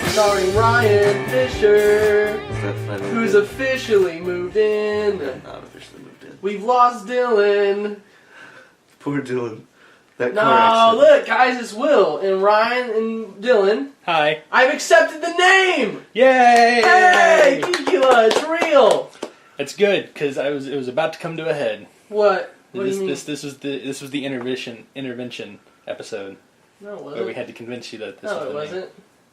Starring Ryan Fisher, who's good? officially moved in. Not officially moved in. We've lost Dylan. Poor Dylan. That No, car accident. look, guys, it's Will and Ryan and Dylan. Hi. I've accepted the name. Yay! Hey, Geekula, it's real. It's good because it was about to come to a head. What? What do you mean? This was the intervention episode No, it where we wasn't. had to convince you that this No, was it the wasn't. name.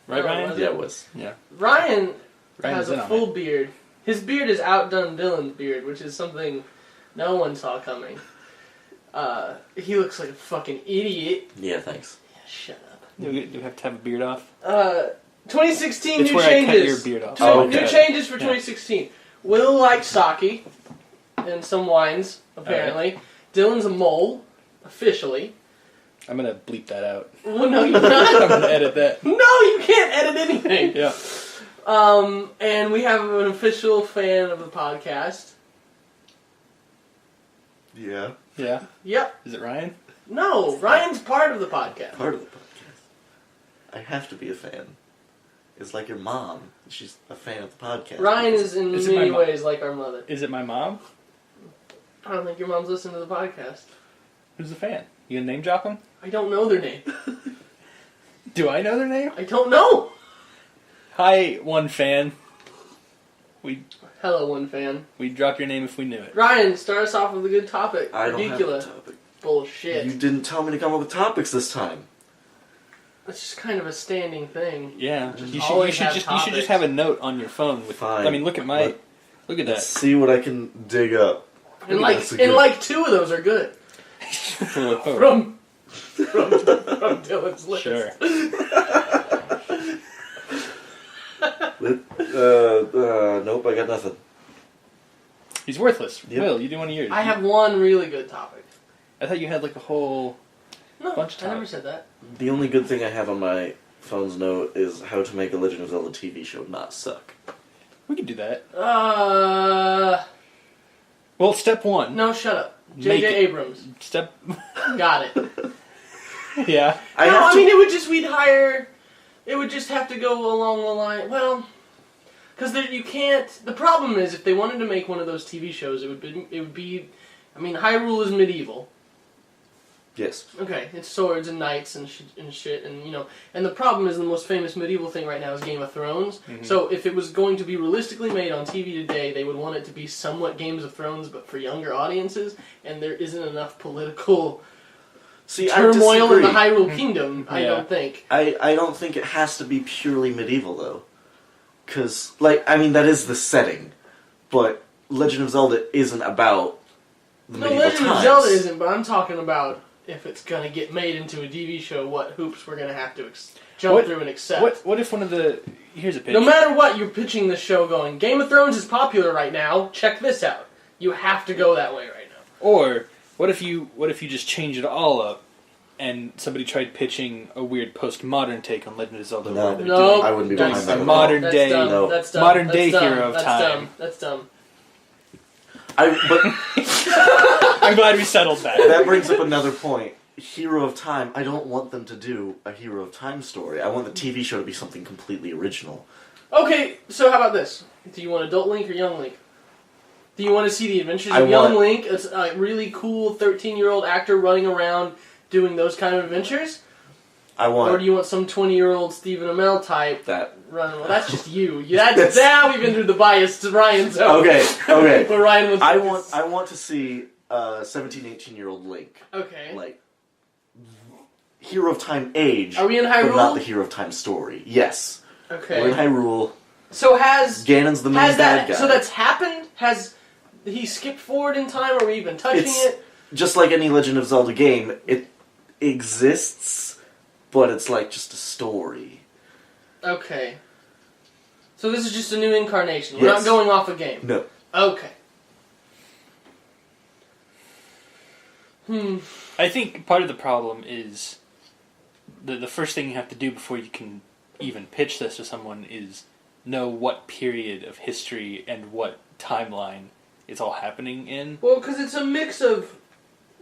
Right, No, it Ryan? wasn't. Yeah, it was. Yeah. Ryan Ryan has was in a on full it. beard. His beard has outdone Dylan's beard, which is something no one saw coming. He looks like a fucking idiot. Yeah, thanks. Yeah, shut up. Do we have to have a beard off? 2016 It's new where changes. I cut your beard off. New changes for 2016. Will likes sake and some wines, apparently. Dylan's a mole, officially. I'm gonna bleep that out. Well, no, you're I'm not. gonna edit that. No, you can't edit anything. Yeah. And we have an official fan of the podcast. Yeah. Yeah. Yep. Is it Ryan? No, Ryan's part of the podcast. Part of the podcast. I have to be a fan. It's like your mom. She's a fan of the podcast. Ryan is in Is it many my ways like our mother. Is it my mom? I don't think your mom's listening to the podcast. Who's the fan? You gonna name drop them? I don't know their name. Do I know their name? I don't know. Hi, one fan. Hello, one fan. We'd drop your name if we knew it. Ryan, start us off with a good topic. I don't have a Geekula. topic. Bullshit. You didn't tell me to come up with topics this time. It's just kind of a standing thing. Yeah. Just You always should have just topics. have a note on your phone with. Fine. I mean, look at Let's that. see what I can dig up. And That's a like, good- like two of those are good. From Dylan's list. Sure. Nope, I got nothing. He's worthless. Yep. Will, you do one of yours. I have one really good topic. I thought you had like a whole No, bunch of I never topics. said that. The only good thing I have on my phone's note is how to make a Legend of Zelda TV show not suck. We could do that. No, Well, step one. shut up. Make J.J. it. Abrams. Step. Got it. Yeah. It would just, we'd hire, it would just have to go along the line, well, because you can't, the problem is if they wanted to make one of those TV shows, it would be, I mean, Hyrule is medieval. Yes. Okay, it's swords and knights and shit, and you know, and the problem is the most famous medieval thing right now is Game of Thrones. Mm-hmm. So if it was going to be realistically made on TV today, they would want it to be somewhat Games of Thrones, but for younger audiences, and there isn't enough political turmoil in the Hyrule Kingdom, I Yeah. don't think. I don't think it has to be purely medieval, though. Because, that is the setting. But Legend of Zelda isn't about the No, medieval Legend times. of Zelda isn't, but I'm talking about if it's going to get made into a TV show, what hoops we're going to have to jump through and accept. What if one of the... Here's a pitch. No matter what, you're pitching this show going, Game of Thrones is popular right now, check this out. You have to go that way right now. Or what if you just change it all up and somebody tried pitching a weird postmodern take on Legend of Zelda? No. where they're No. doing I wouldn't be behind That's that at all. modern That's day, dumb. No. That's dumb. modern That's day dumb. hero of That's time. Dumb. That's dumb. But I'm glad we settled that. that brings up another point. Hero of Time, I don't want them to do a Hero of Time story. I want the TV show to be something completely original. Okay, so how about this? Do you want Adult Link or Young Link? Do you want to see the adventures I of Young want- Link, a really cool 13-year-old actor running around doing those kind of adventures? I Or do want you want some 20-year-old Stephen Amell type that. running? Well, that's just you. That's now we've been through the bias to Ryan zone. Okay. Where Ryan was. I want to see 17, 18-year-old Link. Okay. Like, Hero of Time age. Are we in But Hyrule? not the Hero of Time story. Yes. Okay. We're in Hyrule. So has Ganon's the main has bad that? guy. So that's happened? Has he skipped forward in time? Are we even touching It's it? just like any Legend of Zelda game. It exists, but it's like just a story. Okay. So this is just a new incarnation. We're Yes. not going off a game. No. Okay. I think part of the problem is the first thing you have to do before you can even pitch this to someone is know what period of history and what timeline it's all happening in. Well, because it's a mix of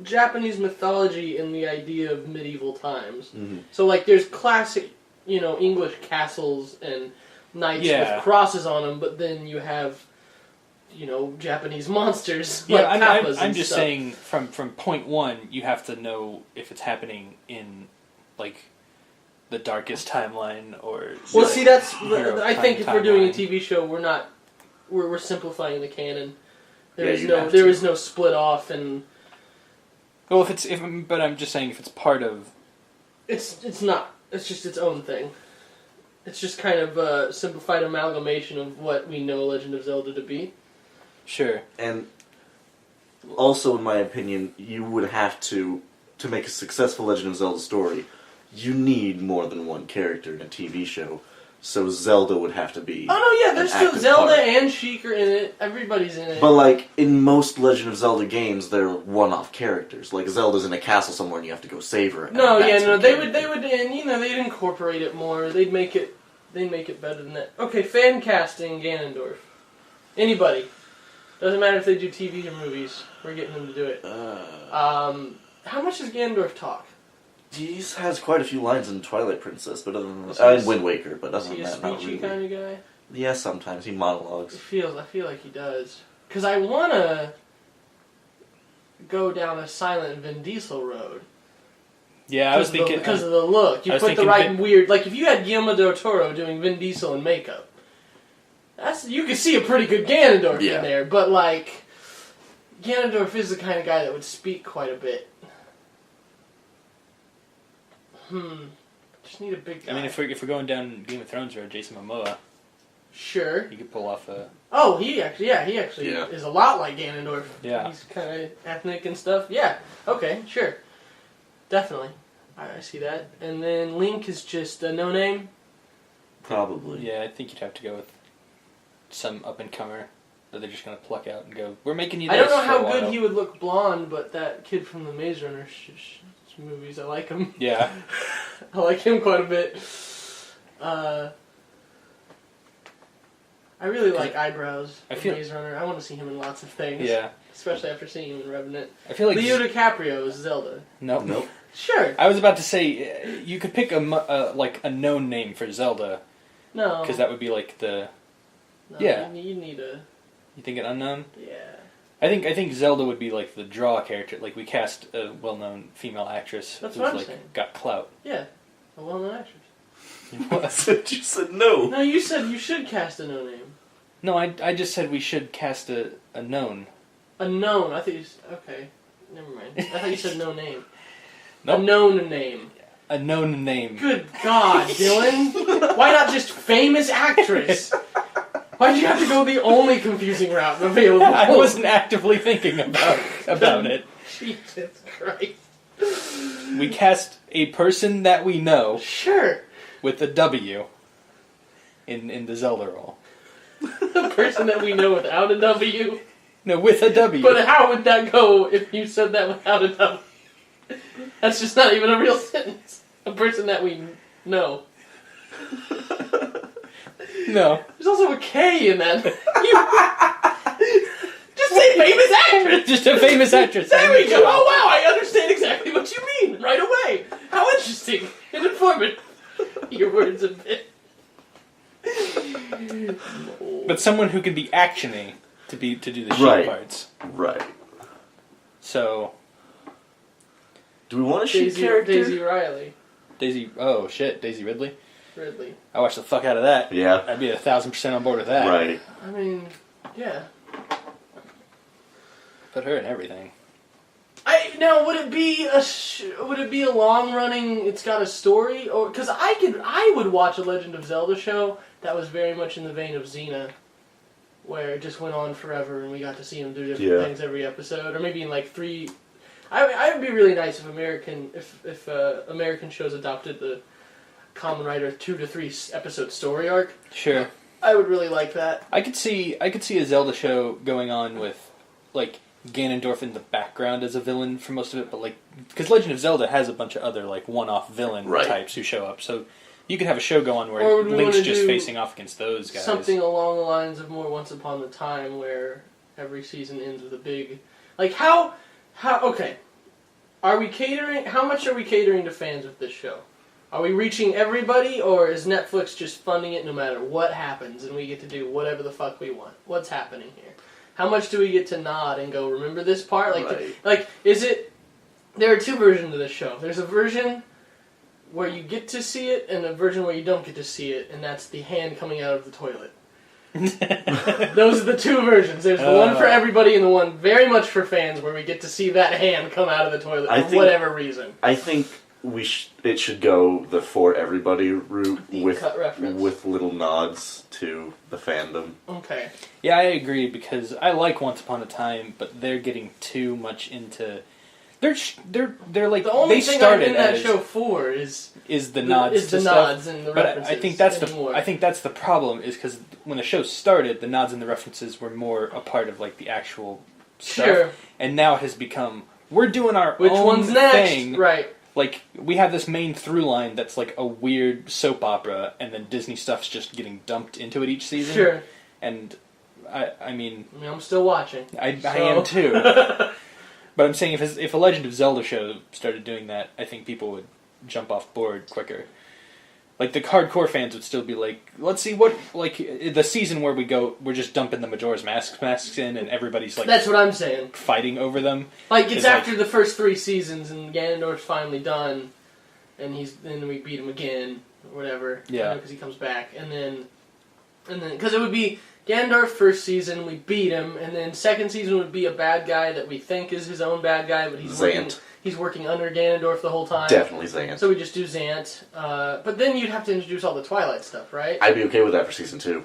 Japanese mythology and the idea of medieval times. Mm-hmm. So, like, there's classic, English castles and knights Yeah. with crosses on them, but then you have, Japanese monsters Yeah, like kappas I'm and just stuff. saying from point one, you have to know if it's happening in, like, the darkest timeline or... Well, like, see, that's... hero I think if we're doing a timeline. TV show, we're simplifying the canon. There Yeah, is you no have there to. is no split off, and Well, but I'm just saying if it's part of... it's not. It's just its own thing. It's just kind of a simplified amalgamation of what we know Legend of Zelda to be. Sure. And also, in my opinion, you would have to make a successful Legend of Zelda story, you need more than one character in a TV show. So Zelda would have to be... Oh no, yeah, there's an still active Zelda part. and Sheik are in it. Everybody's in it. But, like, in most Legend of Zelda games, they're one-off characters. Like, Zelda's in a castle somewhere and you have to go save her. and no, that's yeah, no, her they character. would, and they'd incorporate it more. They'd make it better than that. Okay, fan casting Ganondorf. Anybody. Doesn't matter if they do TV or movies. We're getting them to do it. How much does Ganondorf talk? He has quite a few lines in Twilight Princess, but other than Is that, he Wind Waker, but Is other he than a that, not speechy really. kind of guy? Yeah, sometimes he monologues. I feel like he does. Because I want to go down a silent Vin Diesel road. Yeah, I was thinking... Because of the look. You I was put the thinking right weird... Like, if you had Guillermo del Toro doing Vin Diesel in makeup, you could see a pretty good Ganondorf Yeah. in there. But, like, Ganondorf is the kind of guy that would speak quite a bit. Just need a big guy. I mean, if we're going down Game of Thrones road, Jason Momoa, Sure. he could pull off a... Oh, he actually Yeah. is a lot like Ganondorf. Yeah. He's kind of ethnic and stuff. Yeah. Okay, sure. Definitely. I see that. And then Link is just a no-name. Probably. Yeah, I think you'd have to go with some up-and-comer that they're just going to pluck out and go, we're making you this I don't know for a how while." good he would look blonde, but that kid from the Maze Runner movies, I like him. Yeah. I like him quite a bit. I really like Eyebrows I from feel- Maze Runner. I want to see him in lots of things. Yeah. Especially after seeing him in Revenant. I feel like... Leo DiCaprio is Zelda. Nope. Nope. Sure. I was about to say, you could pick a known name for Zelda, No. because that would be like the... No, Yeah. You need a... You think an unknown? Yeah. I think Zelda would be like the draw character. Like, we cast a well-known female actress That's who's what I'm like saying. got clout. Yeah. A well-known actress. I said you said no. No, you said you should cast a no-name. No, I just said we should cast a known. A known. I thought you... Okay. Never mind. I thought you said no name. Nope. A known name. A known name. Good God, Dylan. Why not just famous actress? Why'd you have to go the only confusing route available? I wasn't actively thinking about it. Jesus Christ. We cast a person that we know Sure. with a W in the Zelda role. The person that we know without a W. No, with a W. But how would that go if you said that without a W? That's just not even a real sentence. A person that we know. No. There's also a K in that. Just say famous actress! Just a famous actress. There we go! Oh wow, I understand exactly what you mean right away! How interesting and informative. Your words a bit. But someone who can be actiony to do the shit Right. parts. Right. So Do we want a sheep character? Daisy Riley. Daisy Ridley. Ridley. I watched the fuck out of that. Yeah. I'd be 1,000% on board with that. Right. I mean, yeah. Put her in everything. Now would it be a long running? It's got a story, or because I would watch a Legend of Zelda show that was very much in the vein of Xena, where it just went on forever and we got to see him do different Yeah. things every episode, or maybe in like three. I would be really nice if American shows adopted the Kamen Rider 2 to 3 episode story arc. Sure. I would really like that. I could see a Zelda show going on with, like, Ganondorf in the background as a villain for most of it, but, like, because Legend of Zelda has a bunch of other, like, one-off villain types who show up, so you could have a show go on where Link's just facing off against those guys. Something along the lines of more Once Upon a Time, where every season ends with a big... Like, how... Okay. Are we catering... How much are we catering to fans with this show? Are we reaching everybody, or is Netflix just funding it no matter what happens, and we get to do whatever the fuck we want? What's happening here? How much do we get to nod and go, remember this part? Like, is it... There are two versions of this show. There's a version where you get to see it, and a version where you don't get to see it, and that's the hand coming out of the toilet. Those are the two versions. There's the one for everybody and the one very much for fans where we get to see that hand come out of the toilet for whatever reason. I think it should go the for everybody route with little nods to the fandom. Okay. Yeah, I agree, because I like Once Upon a Time, but they're getting too much into... They're like, the only they thing started I'm in that show for is the nods is to the stuff. nods and the but references. I think that's the problem, is because when the show started, the nods and the references were more a part of, like, the actual stuff. Sure. And now it has become, we're doing our Which own one's next? thing. Right. Like, we have this main through line that's like a weird soap opera, and then Disney stuff's just getting dumped into it each season. Sure. And I mean, I'm still watching. I am too. But I'm saying if a Legend of Zelda show started doing that, I think people would jump off board quicker. Like, the hardcore fans would still be like, let's see what, like, the season where we're just dumping the Majora's masks in, and everybody's, like... That's what I'm saying. ...fighting over them. Like, it's after the first 3 seasons, and Ganondorf's finally done, and then we beat him again, or whatever. Yeah. Because he comes back, and then... Because it would be Ganondorf first season, we beat him, and then second season would be a bad guy that we think is his own bad guy, but he's working under Ganondorf the whole time. Definitely Zant. So we just do Zant. But then you'd have to introduce all the Twilight stuff, right? I'd be okay with that for season 2.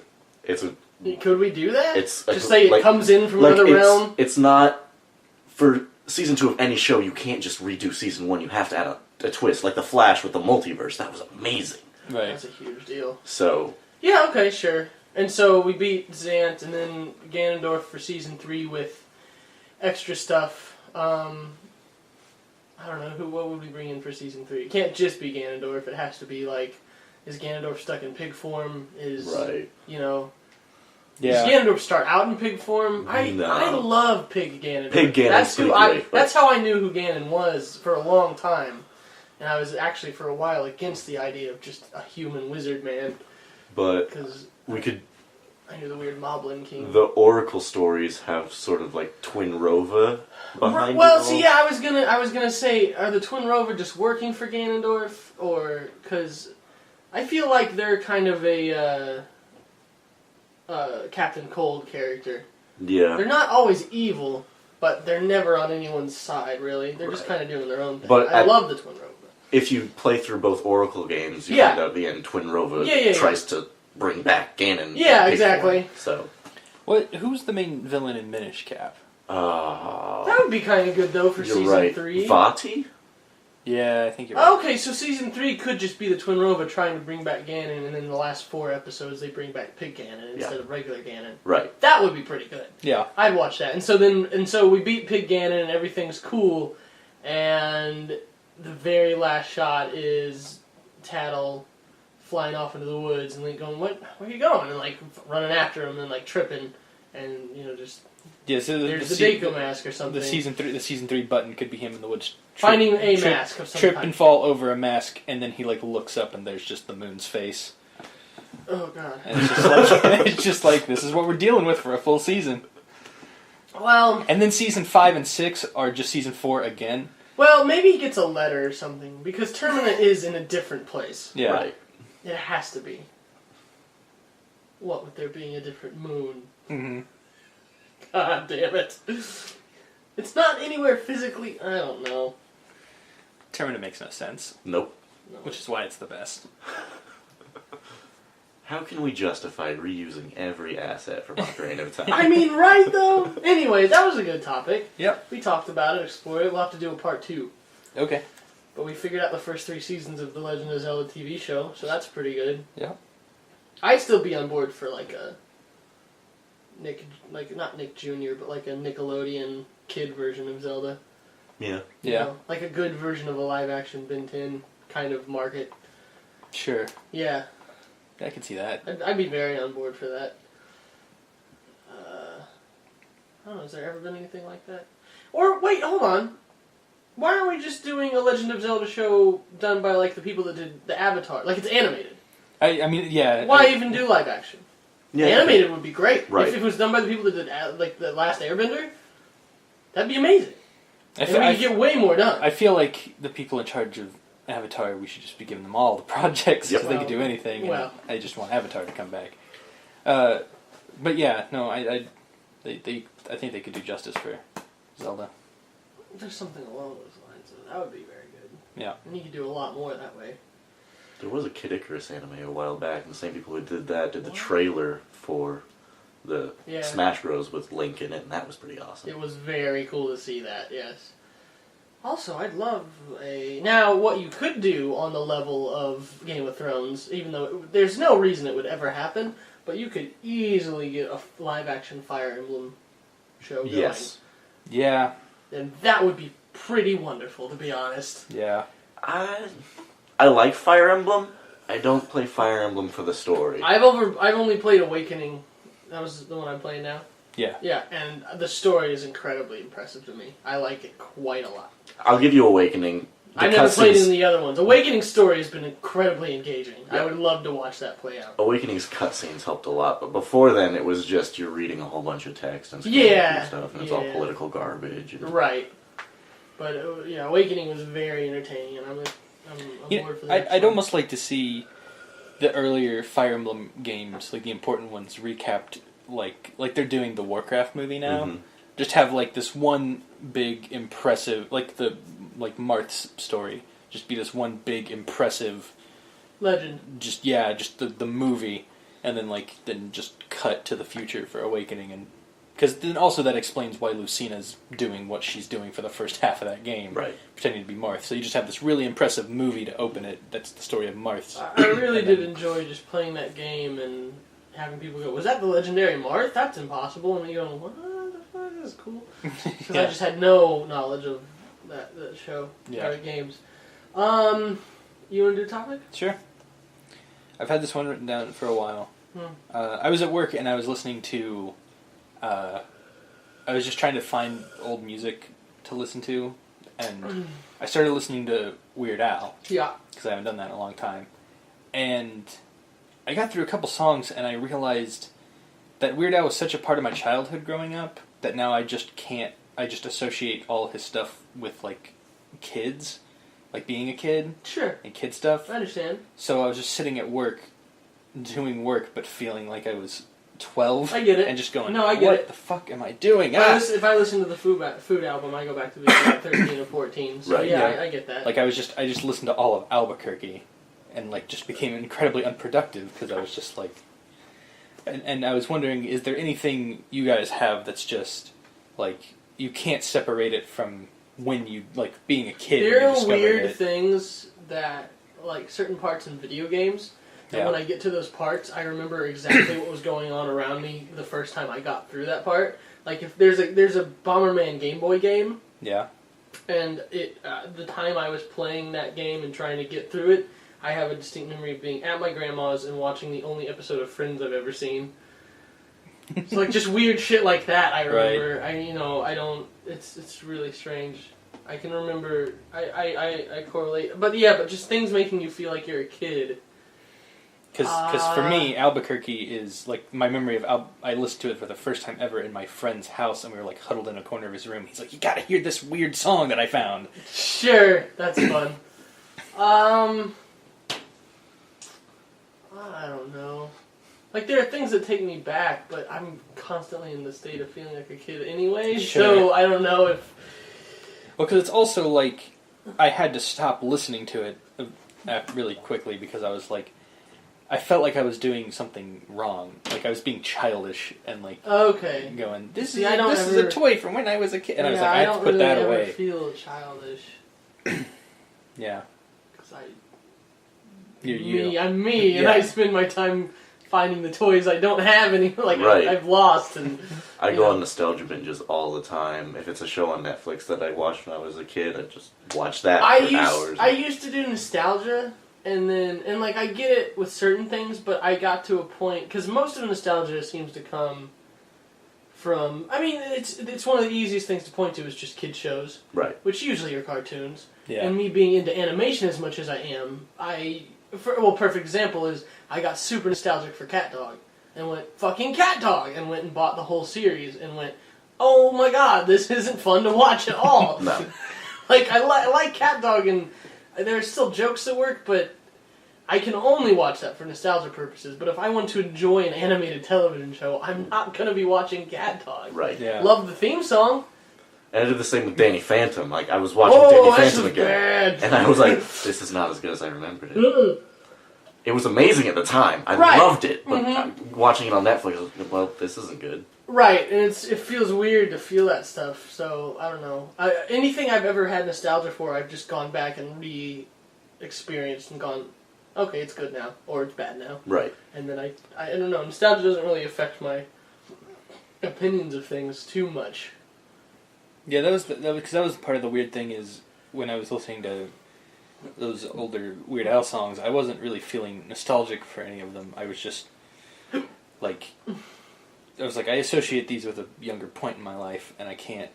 Could we do that? Just say it comes in from another realm? It's not... For season 2 of any show, you can't just redo season 1. You have to add a twist. Like The Flash with the multiverse. That was amazing. Right. That's a huge deal. So... Yeah, okay, sure. And so we beat Zant, and then Ganondorf for season 3 with extra stuff. I don't know, what would we bring in for season 3? It can't just be Ganondorf. It has to be, like, is Ganondorf stuck in pig form? Right. You know... Yeah. Does Ganondorf start out in pig form? I love Pig Ganondorf. Pig Ganondorf. That's how I knew who Ganon was for a long time. And I was actually, for a while, against the idea of just a human wizard man. But... Because... We could... I knew the weird Moblin King. The Oracle stories have sort of like Twin Rova behind it. Well, see, yeah, I was gonna say, are the Twin Rova just working for Ganondorf, or because I feel like they're kind of a Captain Cold character. Yeah. They're not always evil, but they're never on anyone's side, really. They're just kind of doing their own thing. But I love the Twin Rova. If you play through both Oracle games, you find out at the end Twin Rova tries to bring back Ganon. Yeah, exactly. So, who's the main villain in Minish Cap? That would be kind of good though for season 3. Vati? Yeah, I think you're right. Okay, so season 3 could just be the Twin Rova trying to bring back Ganon, and then the last 4 episodes they bring back Pig Ganon instead of regular Ganon. Right. That would be pretty good. Yeah. I'd watch that. And so we beat Pig Ganon and everything's cool, and the very last shot is Tattle flying off into the woods and Link going, where are you going? And like running after him and like tripping and just so there's the Deku mask or something. The season 3 button could be him in the woods finding a mask of some trip kind. And fall over a mask, and then he like looks up and there's just the moon's face. Oh god. And it's just like this is what we're dealing with for a full season. Well, and then season 5 and 6 are just season 4 again. Well, maybe he gets a letter or something because Termina is in a different place. Yeah. Right. It has to be. What with there being a different moon? Mm-hmm. God damn it! It's not anywhere physically. I don't know. Termina makes no sense. Nope. No. Which is why it's the best. How can we justify reusing every asset from Ocarina of Time? I mean, right, though? Anyway, that was a good topic. Yep. We talked about it, explored it. We'll have to do a part 2. Okay. But we figured out the first 3 seasons of the Legend of Zelda TV show, so that's pretty good. Yeah. I'd still be on board for like a not Nick Jr., but like a Nickelodeon kid version of Zelda. Yeah. You Yeah. know, like a good version of a live-action Ben 10 kind of market. Sure. Yeah. I can see that. I'd be very on board for that. I don't know, has there ever been anything like that? Or, wait, hold on. Why aren't we just doing a Legend of Zelda show done by, like, the people that did the Avatar? Like, it's animated. I mean, yeah. Why even do live action? Yeah. Animated would be great. Right. If it was done by the people that did, like, the last Airbender, that'd be amazing. I And we could get way more done. I feel like the people in charge of Avatar, we should just be giving them all the projects because Yep. they could do anything. And Well. I just want Avatar to come back. But yeah, no, I think they could do justice for Zelda. There's something along those lines. That would be very good. Yeah. And you could do a lot more that way. There was a Kid Icarus anime a while back, and the same people who did that did the What? trailer for the Yeah. Smash Bros. With Link in it, and that was pretty awesome. It was very cool to see that, yes. Also, I'd love a... Now, what you could do on the level of Game of Thrones, even though there's no reason it would ever happen, but you could easily get a live-action Fire Emblem show going. Yes. Yeah. And that would be pretty wonderful, to be honest. Yeah. I like Fire Emblem. I don't play Fire Emblem for the story. I've only played Awakening. That was the one I'm playing now. Yeah. Yeah, and the story is incredibly impressive to me. I like it quite a lot. I'll give you Awakening. The I've never played cutscenes- any of the other ones. Awakening's story has been incredibly engaging. Yeah. I would love to watch that play out. Awakening's cutscenes helped a lot, but before then it was just you're reading a whole bunch of text and Yeah, stuff, and it's all yeah. political garbage. And Right. But, yeah, Awakening was very entertaining, and I'm You aboard for know, the next I'd one. almost like to see the earlier Fire Emblem games, like the important ones, recapped like they're doing the Warcraft movie now. Mhm. Just have like this one big impressive, like Marth's story. Just be this one big impressive, Legend. just the movie, and then just cut to the future for Awakening, and because then also that explains why Lucina's doing what she's doing for the first half of that game, Right. pretending to be Marth. So you just have this really impressive movie to open it. That's the story of Marth's. I really And did then- enjoy just playing that game and having people go, was that the legendary Marth? That's impossible. And you go, what the fuck? This is cool. Because I just had no knowledge of that show, Yeah. or the games. You want to do a topic? Sure. I've had this one written down for a while. Hmm. I was at work and I was listening to... I was just trying to find old music to listen to, and I started listening to Weird Al, Yeah. because I haven't done that in a long time. And I got through a couple songs and I realized that Weird Al was such a part of my childhood growing up that now I just associate all his stuff with, like, kids. Like being a kid Sure. and kid stuff. I understand. So I was just sitting at work, doing work, but feeling like I was 12. I get it. And just going, No, I get what it. the fuck am I doing? If I listen to the food album, I go back to being like 13 or 14. So Right, yeah, yeah. I get that. Like I just listened to all of Albuquerque, and like just became incredibly unproductive because I was just like, and I was wondering, is there anything you guys have that's just like you can't separate it from when you like being a kid? when There you are discovered weird it? things that, like certain parts in video games, and Yeah. when I get to those parts, I remember exactly what was going on around me the first time I got through that part. Like if there's a Bomberman Game Boy game, Yeah. and the time I was playing that game and trying to get through it, I have a distinct memory of being at my grandma's and watching the only episode of Friends I've ever seen. It's like just weird shit like that. I remember. I don't. It's really strange. I can remember. I correlate, but just things making you feel like you're a kid. Because for me, Albuquerque is like my memory of I listened to it for the first time ever in my friend's house, and we were like huddled in a corner of his room. He's like, "You gotta hear this weird song that I found." Sure, that's fun. I don't know. Like, there are things that take me back, but I'm constantly in the state of feeling like a kid anyway, Sure. so I don't know if... Well, because it's also like I had to stop listening to it really quickly because I was like, I felt like I was doing something wrong. Like I was being childish and like Okay. going, this See, is a toy from when I was a kid. And I was like, I have to put that away. I don't feel childish. Yeah. Because I'm me, and I spend my time finding the toys I don't have any, like Right. I've lost. And I go on nostalgia binges all the time. If it's a show on Netflix that I watched when I was a kid, I just watch that for hours. I used to do nostalgia, and like I get it with certain things, but I got to a point because most of the nostalgia seems to come from. I mean, it's one of the easiest things to point to is just kid shows, Right. which usually are cartoons. Yeah. And me being into animation as much as I am, perfect example is I got super nostalgic for Cat Dog and went fucking Cat Dog and went and bought the whole series and went, oh my god, this isn't fun to watch at all. No. Like I like Cat Dog and there's still jokes that work, but I can only watch that for nostalgia purposes. But if I want to enjoy an animated television show, I'm not gonna be watching Cat Dog. Right. Yeah. Love the theme song. And I did the same with Danny Phantom. Like, I was watching Danny Phantom again. Bad. And I was like, this is not as good as I remembered it. Ugh. It was amazing at the time. I Right. loved it. But watching it on Netflix, I was like, well, this isn't good. Right, and it feels weird to feel that stuff. So I don't know. Anything I've ever had nostalgia for, I've just gone back and re-experienced and gone, okay, it's good now, or it's bad now. Right. And then I don't know. Nostalgia doesn't really affect my opinions of things too much. Yeah, that was part of the weird thing is when I was listening to those older Weird Al songs, I wasn't really feeling nostalgic for any of them. I was just like, I was like, I associate these with a younger point in my life, and I can't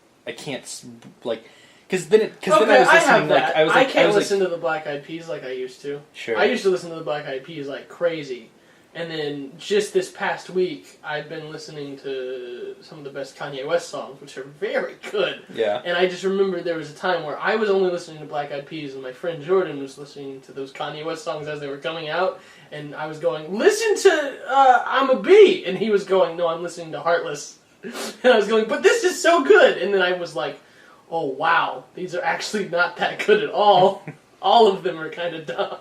like, because then I was listening like I can't listen to the Black Eyed Peas like I used to. Sure. I used to listen to the Black Eyed Peas like crazy. And then just this past week, I've been listening to some of the best Kanye West songs, which are very good. Yeah. And I just remembered there was a time where I was only listening to Black Eyed Peas, and my friend Jordan was listening to those Kanye West songs as they were coming out. And I was going, listen to I'm a Bee! And he was going, no, I'm listening to Heartless. And I was going, but this is so good! And then I was like, oh wow, these are actually not that good at all. All of them are kind of dumb.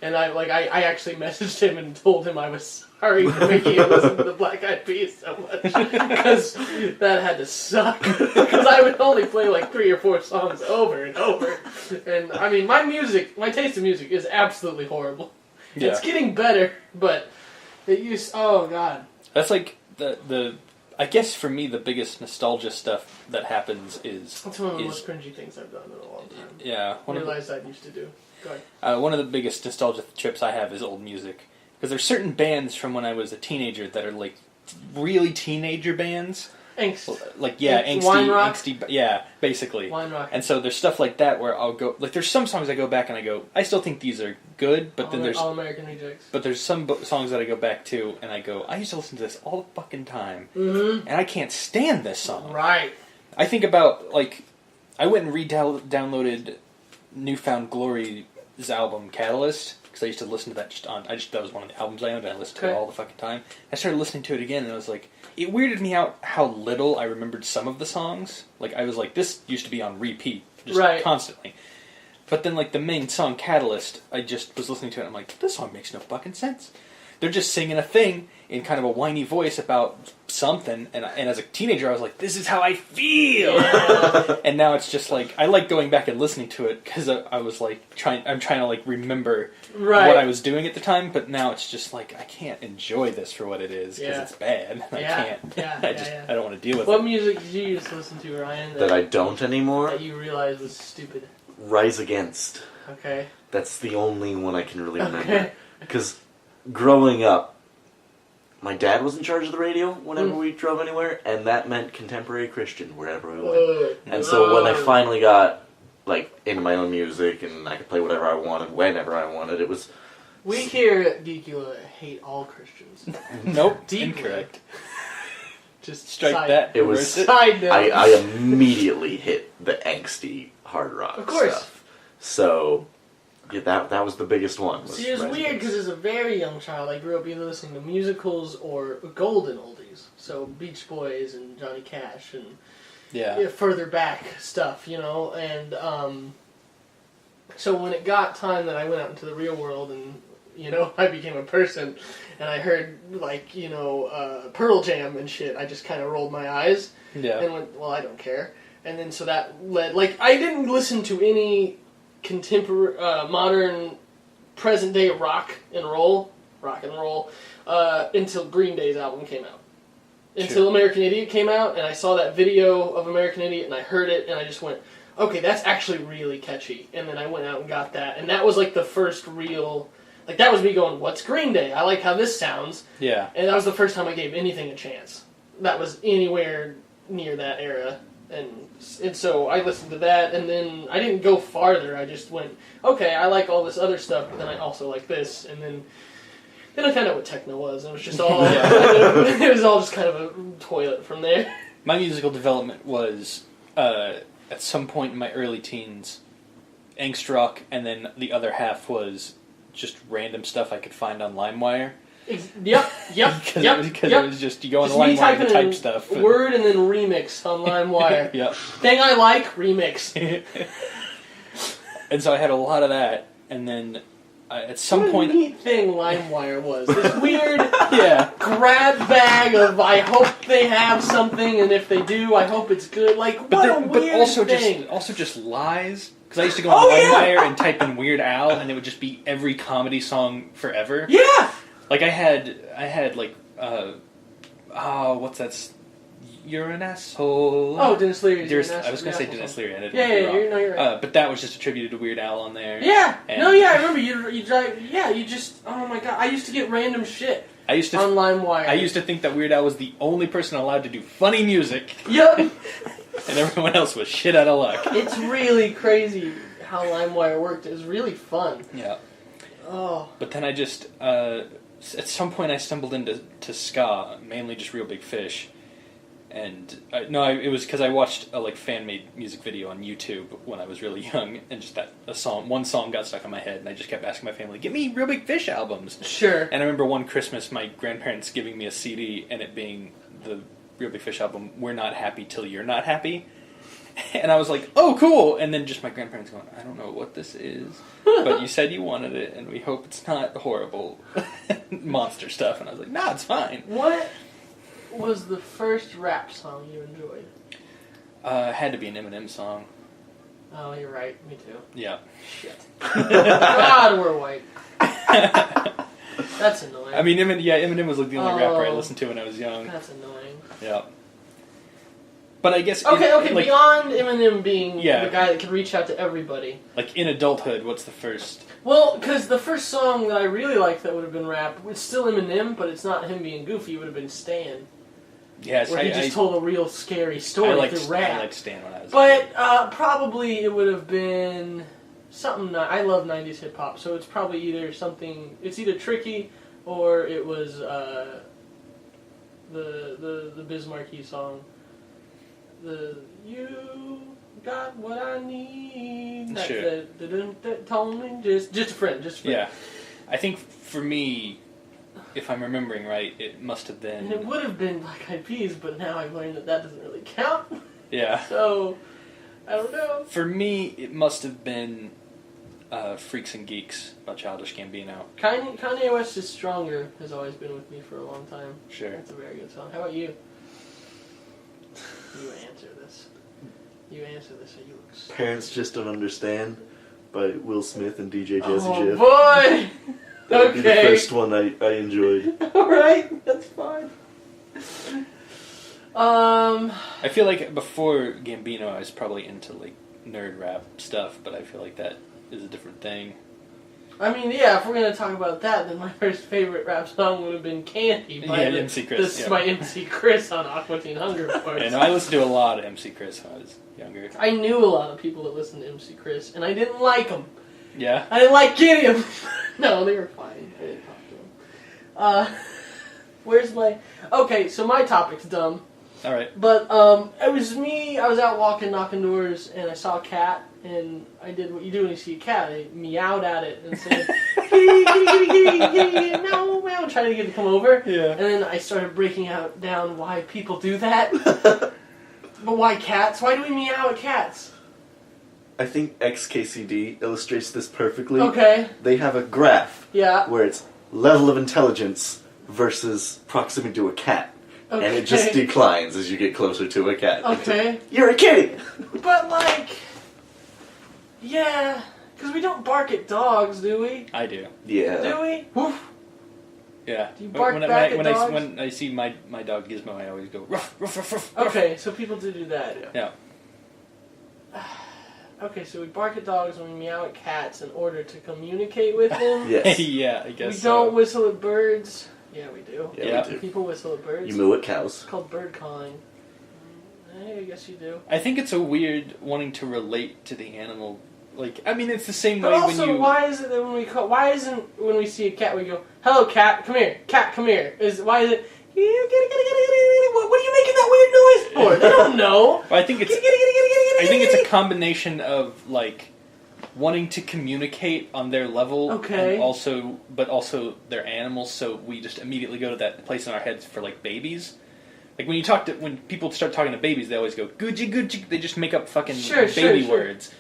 And I actually messaged him and told him I was sorry for making him listen to the Black Eyed Peas so much. Because that had to suck. Because I would only play like 3 or 4 songs over and over. And I mean, my taste in music is absolutely horrible. Yeah. It's getting better, but oh god. That's like I guess for me the biggest nostalgia stuff that happens is That's one of the most cringy things I've done in a long time. Yeah. I realized I used to do. Go ahead. One of the biggest nostalgia trips I have is old music. Because there's certain bands from when I was a teenager that are like really teenager bands. Angst. Like, yeah, angsty, yeah, basically. Wine rock. And so there's stuff like that where I'll go, like there's some songs I go back and I go, I still think these are good, but then there's... All American Rejects. But there's some songs that I go back to and I go, I used to listen to this all the fucking time. Mm-hmm. And I can't stand this song. Right. I think about, like, I went and downloaded Newfound Glory's album, Catalyst, because I used to listen to that that was one of the albums I owned and I listened to it all the fucking time. I started listening to it again and I was like, it weirded me out how little I remembered some of the songs. Like, I was like, this used to be on repeat, just constantly. But then, like, the main song, Catalyst, I just was listening to it and I'm like, this song makes no fucking sense. They're just singing a thing in kind of a whiny voice about something, and as a teenager I was like, this is how I feel! Yeah. And now it's just like, I like going back and listening to it, because I was like, I'm trying to like remember what I was doing at the time, but now it's just like, I can't enjoy this for what it is, because it's bad. I can't. I don't want to deal with it. What music did you used to listen to, Ryan? That I don't anymore? That you realized was stupid. Rise Against. Okay. That's the only one I can really remember. Because growing up, my dad was in charge of the radio whenever we drove anywhere, and that meant contemporary Christian wherever we went. And so when I finally got like into my own music and I could play whatever I wanted, whenever I wanted, it was... We here at Geekula hate all Christians. Nope, Deeply. Incorrect. Just strike that. It was... Side note. I immediately hit the angsty hard rock stuff. So... yeah, that was the biggest one. See, it's weird because as a very young child, I grew up either listening to musicals or golden oldies. So Beach Boys and Johnny Cash and further back stuff, you know. And so when it got time that I went out into the real world and I became a person, and I heard Pearl Jam and shit. I just kind of rolled my eyes and went, well, I don't care. And then so that led, I didn't listen to any contemporary, modern, present day rock and roll, until Green Day's album came out. Until American Idiot came out, and I saw that video of American Idiot, and I heard it, and I just went, okay, that's actually really catchy. And then I went out and got that, and that was the first real, that was me going, what's Green Day? I like how this sounds. Yeah. And that was the first time I gave anything a chance. That was anywhere near that era. And so I listened to that, and then I didn't go farther. I just went, okay, I like all this other stuff, but then I also like this, and then I found out what techno was, and it was just all, it was all just kind of a toilet from there. My musical development was, at some point in my early teens, angst rock, and then the other half was just random stuff I could find on LimeWire. Yep. Because it was just, you go on the LimeWire and type stuff. Word and then remix on LimeWire. Yep. Thing I like, remix. And so I had a lot of that, and then at some what point... a neat thing LimeWire was. This weird grab bag of, I hope they have something, and if they do, I hope it's good. But also thing. Just lies. Because I used to go on LimeWire and type in Weird Al, and it would just be every comedy song forever. Yeah! I had what's that? You're an asshole. Oh, Dennis Leary's an asshole. I was going to say Dennis Leary. You're right. But that was just attributed to Weird Al on there. Yeah. I remember you drive. Yeah, you just. Oh my god, I used to get random shit. On LimeWire. I used to think that Weird Al was the only person allowed to do funny music. Yep. And everyone else was shit out of luck. It's really crazy how LimeWire worked. It was really fun. Yeah. Oh. But then I just, at some point I stumbled into ska, mainly just Real Big Fish. And, it was because I watched a fan-made music video on YouTube when I was really young, and just one song got stuck in my head, and I just kept asking my family, get me Real Big Fish albums. Sure. And I remember one Christmas my grandparents giving me a CD, and it being the Real Big Fish album, We're Not Happy Till You're Not Happy. And I was like, oh, cool! And then just my grandparents going, I don't know what this is, but you said you wanted it, and we hope it's not horrible monster stuff. And I was like, nah, it's fine. What was the first rap song you enjoyed? It had to be an Eminem song. Oh, you're right. Me too. Yeah. Shit. God, we're white. That's annoying. I mean, Eminem was the only rapper I listened to when I was young. That's annoying. Yeah. But I guess... Okay, beyond Eminem being the guy that can reach out to everybody. In adulthood, what's the first... Well, because the first song that I really liked that would have been rap, it's still Eminem, but it's not him being goofy, it would have been Stan. Yes, where he just told a real scary story through rap. I liked Stan when I was But probably it would have been something... I love 90s hip-hop, so it's probably either something... It's either Tricky, or it was the Biz Markie song. You got what I need. Sure. That told me just a friend. Yeah, I think for me, if I'm remembering right, it must have been. And it would have been Black Eyed Peas, but now I've learned that doesn't really count. Yeah. So I don't know. For me, it must have been Freaks and Geeks by Childish Gambino. Kanye West is Stronger has always been with me for a long time. Sure. It's a very good song. How about you? You answer this. So you look Parents Just Don't Understand by Will Smith and DJ Jazzy Jeff. Oh boy! That would be the first one I enjoyed. Alright, that's fine. I feel like before Gambino I was probably into nerd rap stuff, but I feel like that is a different thing. I mean, yeah, if we're going to talk about that, then my first favorite rap song would have been Candy by MC Chris. by MC Chris on Aqua Teen Hunger Force. And I listened to a lot of MC Chris when I was younger. I knew a lot of people that listened to MC Chris, and I didn't like them. Yeah? I didn't like getting them. No, they were fine. I didn't talk to them. Where's my... Okay, so my topic's dumb. Alright. But it was me, I was out walking, knocking doors, and I saw a cat, and I did what you do when you see a cat. I meowed at it and said, kitty, kitty, kitty, kitty, kitty, meow, meow, trying to get it to come over. Yeah. And then I started breaking down why people do that. But why cats? Why do we meow at cats? I think XKCD illustrates this perfectly. Okay. They have a graph Yeah. where it's level of intelligence versus proximity to a cat. Okay. And it just declines as you get closer to a cat. Okay. You're a kitty! But like, yeah, because we don't bark at dogs, do we? I do. Yeah. Do we? Woof. Yeah. Do you bark back at dogs? When I see my dog Gizmo, I always go ruff, ruff, ruff, ruff. Okay, so people do that. Yeah. Okay, so we bark at dogs and we meow at cats in order to communicate with them. Yes. Yeah, I guess We don't whistle at birds. Yeah, we do. Yeah, we do. People whistle at birds. You moo at cows. It's called bird calling. Hey, I guess you do. I think it's a weird wanting to relate to the animal. Like, I mean, it's the same But way also, when you. why is it that why isn't when we see a cat we go, "Hello, cat, come here, cat, come here"? Why is it? What are you making that weird noise for? They don't know. I think it's a combination of like wanting to communicate on their level, Okay. and but also they're animals, so we just immediately go to that place in our heads for like babies. Like when people start talking to babies, they always go Gucci Gucci. They just make up fucking baby words,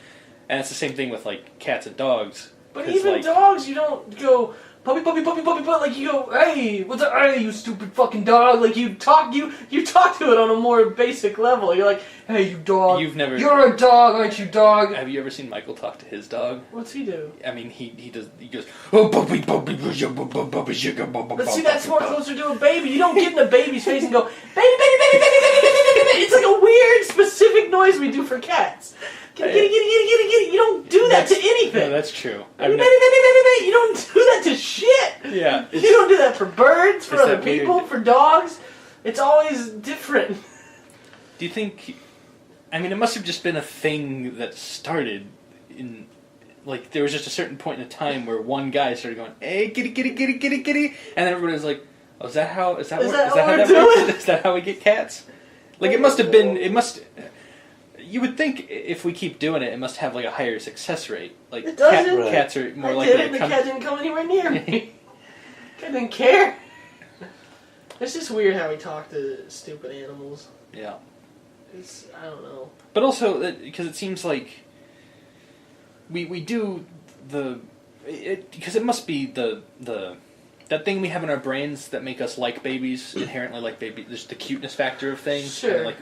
and it's the same thing with like cats and dogs. But even dogs, you don't go puppy, puppy, puppy, puppy, puppy. Like you go, hey, what's up, hey, you stupid fucking dog. Like you talk to it on a more basic level. You're like, hey, you dog. You're a dog, aren't you, dog? Have you ever seen Michael talk to his dog? What's he do? I mean, he goes, oh, puppy, puppy, puppy, sugar, But see, that's more closer to a baby. You don't get in a baby's face and go, baby, baby, baby, baby, baby, baby, baby. It's like a weird, specific noise we do for cats. Kitty, kitty, kitty, kitty, kitty, kitty. You don't do that to anything. No, that's true. Baby, baby, baby, baby, baby. You don't do that to shit. Yeah. You don't do that for birds, for other that people, weird. for dogs. It's always different. Do you think? I mean, it must have just been a thing that started in. Like, there was just a certain point in time where one guy started going, "Hey, kitty, kitty, kitty, kitty, kitty," and everybody was like, "Oh, is that how that works? Is that how we get cats?" Like, it must have been. It must. You would think if we keep doing it, it must have like a higher success rate. Like it doesn't. Cats are more I likely did it, to the come. cat didn't come anywhere near me. Cat didn't care. It's just weird how we talk to stupid animals. Yeah. I don't know. But also, because it seems like we do because it must be the that thing we have in our brains that make us like babies, inherently like babies. There's the cuteness factor of things. Sure. And like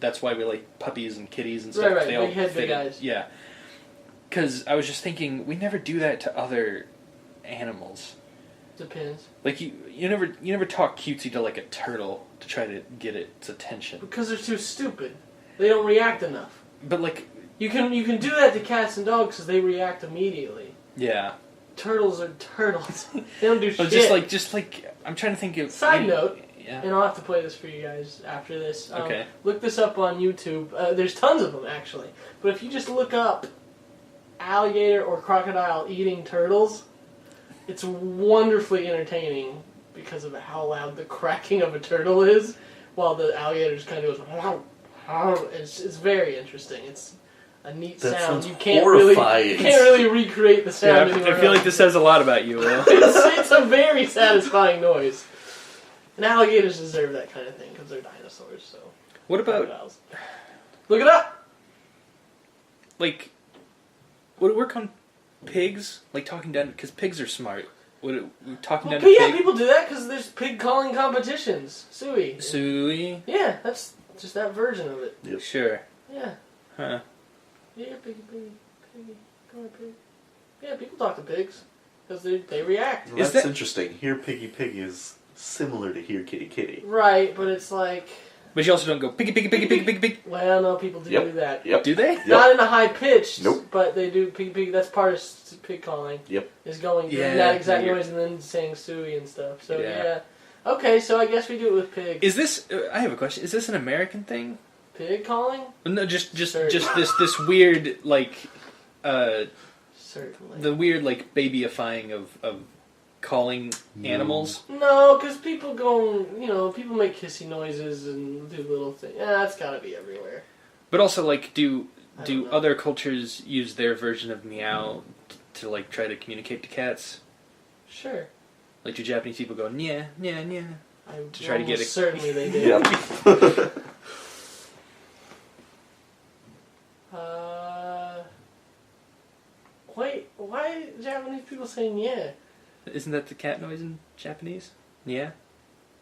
that's why we like puppies and kitties and stuff. Right, They big all head, fit big in. eyes. Yeah. Because I was just thinking, we never do that to other animals. Depends. Like you never talk cutesy to like a turtle to try to get its attention. Because they're too stupid. They don't react enough. But like you can do that to cats and dogs because they react immediately. yeah. Turtles are turtles. They don't do shit. Just like I'm trying to think of. Side note. Yeah. And I'll have to play this for you guys after this. Okay. Look this up on YouTube. There's tons of them, actually. But if you just look up alligator or crocodile eating turtles, it's wonderfully entertaining because of how loud the cracking of a turtle is, while the alligator just kind of goes, wow. It's very interesting. It's a neat That sound. sounds You can't horrifying. really recreate the sound. Yeah, I feel like this says a lot about you, Will. it's a very satisfying noise. And alligators deserve that kind of thing because they're dinosaurs. So What about crocodiles. Look it up. like would it work on pigs? Like talking down because pigs are smart. Would it talking down to Yeah, pig? people do that because there's pig calling competitions. Suey. Suey. Yeah, that's just that version of it. Yep. Sure. Yeah. Huh. Yeah, piggy, piggy, come on, pig. Yeah, people talk to pigs because they react. Well, that's interesting. Here Piggy Piggy is similar to Here Kitty Kitty. Right, but it's like. But you also don't go piggy piggy piggy piggy piggy pig. Well, no, people do that. Yep. Do they? Yep. Not in a high pitch. Nope. But they do pig pig. That's part of pig calling. Yep. Is going Yeah, doing that exact you're- noise and then saying suey and stuff. So Yeah. yeah. Okay, so I guess we do it with pig. Is this? I have a question. Is this an American thing? Pig calling? No, just Sure. this weird like Certainly. the weird like babyifying of calling animals. No, because people go, people make kissy noises and do little things. Yeah, that's got to be everywhere. But also like do I don't know. other cultures use their version of meow to like try to communicate to cats? Sure. Like do Japanese people go nya nya nya? To try to get it. Certainly they do. Yep. say yeah. Isn't that the cat noise in Japanese? Yeah.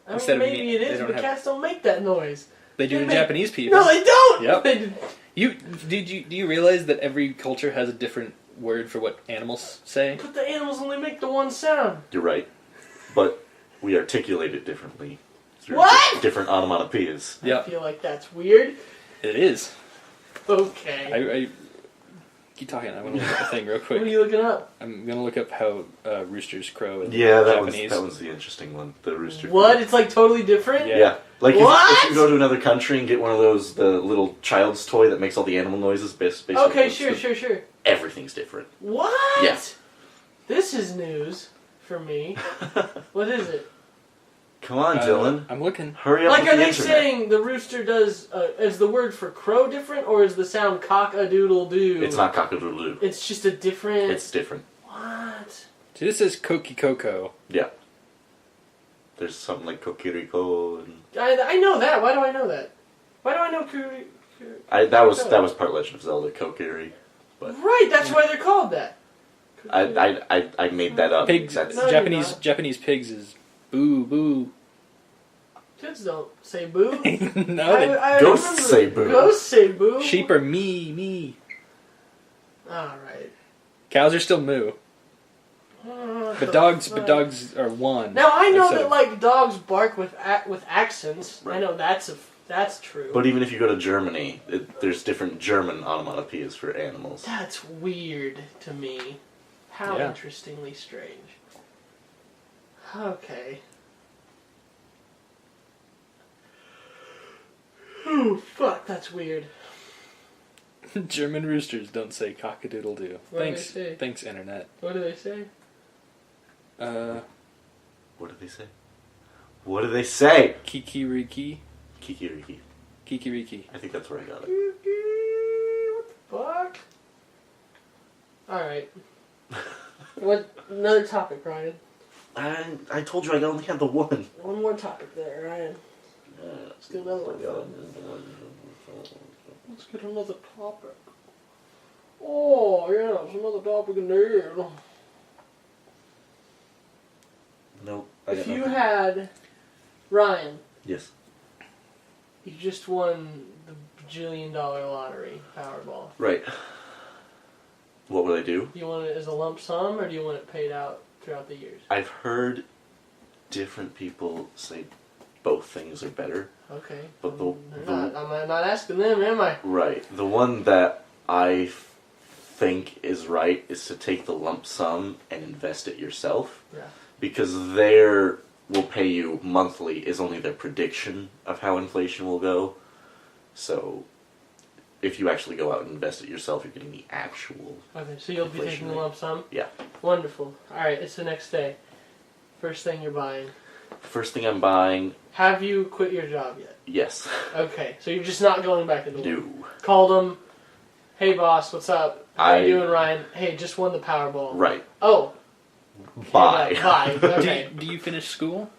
I mean, Instead of maybe me- it they is, don't but have- cats don't make that noise. They do They in make- Japanese people. No, they don't! Yep. They Do you realize that every culture has a different word for what animals say? but the animals only make the one sound. You're right. But we articulate it differently. Through What? different onomatopoeias. I Yeah, feel like that's weird. it is. Okay. I keep talking. I want to look up a thing real What are quick. you looking up? I'm gonna look up how roosters crow in Yeah, Japanese. that was the interesting one. The rooster. What? It's like totally different? Yeah. Yeah. Like What? if you go to another country and get one of those, the little child's toy that makes all the animal noises, basically. Okay, it's sure, the- sure, sure. Everything's different. What? Yeah. This is news for me. What is it? Come on, Dylan. I'm looking. Hurry up Like, with are the they internet. saying the rooster does, is the word for crow different, or is the sound cock-a-doodle-doo? It's not cock-a-doodle-doo. It's just a different... It's different. What? See, this is Koki Koko. Yeah. There's something like Kokiriko and I know that. Why do I know that? Why do I know that was part Legend of Zelda, Kokiri. But Right, that's why they're called that. I made that up. Pigs. That's No, you're not. Japanese pigs is boo boo. Kids don't say boo. No, they, I Ghosts remember- say boo. Ghosts say boo. sheep are me. Alright. Cows are still moo. But dogs are one. Now I know instead that of- like dogs bark with accents. I Right. know that's true. But even if you go to Germany, there's different German onomatopoeias for animals. That's weird to me. How Yeah. interestingly strange. Okay. Oh fuck, that's weird. German roosters don't say cock-a-doodle-doo. What do Thanks, they say? thanks, internet. What do they say? What do they say? What do they say? Kikiriki. Kikiriki. Kikiriki. I think that's where I got it. What the fuck? Alright. What another topic, Ryan? I told you I only had the one. One more topic there, Ryan. Let's do another one. Let's get another topic. Oh, yeah, there's another topic in there. Nope. If you had, Ryan, Yes. you just won the bajillion-dollar lottery, Powerball. Right. What would I do? Do you want it as a lump sum, or do you want it paid out throughout the years? I've heard different people say both things are better. Okay. But I'm not asking them, am I? Right. The one that I think is right is to take the lump sum and invest it yourself. Yeah. Because their will pay you monthly is only their prediction of how inflation will go. So if you actually go out and invest it yourself, you're getting the actual. Okay, so you'll be inflation taking the rate. lump sum? Yeah. Wonderful. Alright, it's the next day. First thing you're buying. First thing I'm buying, Have you quit your job yet? yes. Okay, so you're just not going back into work. Do. Called them. Hey boss, what's up? How you I- doing, Ryan? Hey, just won the Powerball. Right. Oh. Buy. Bye. Okay. Do you finish school?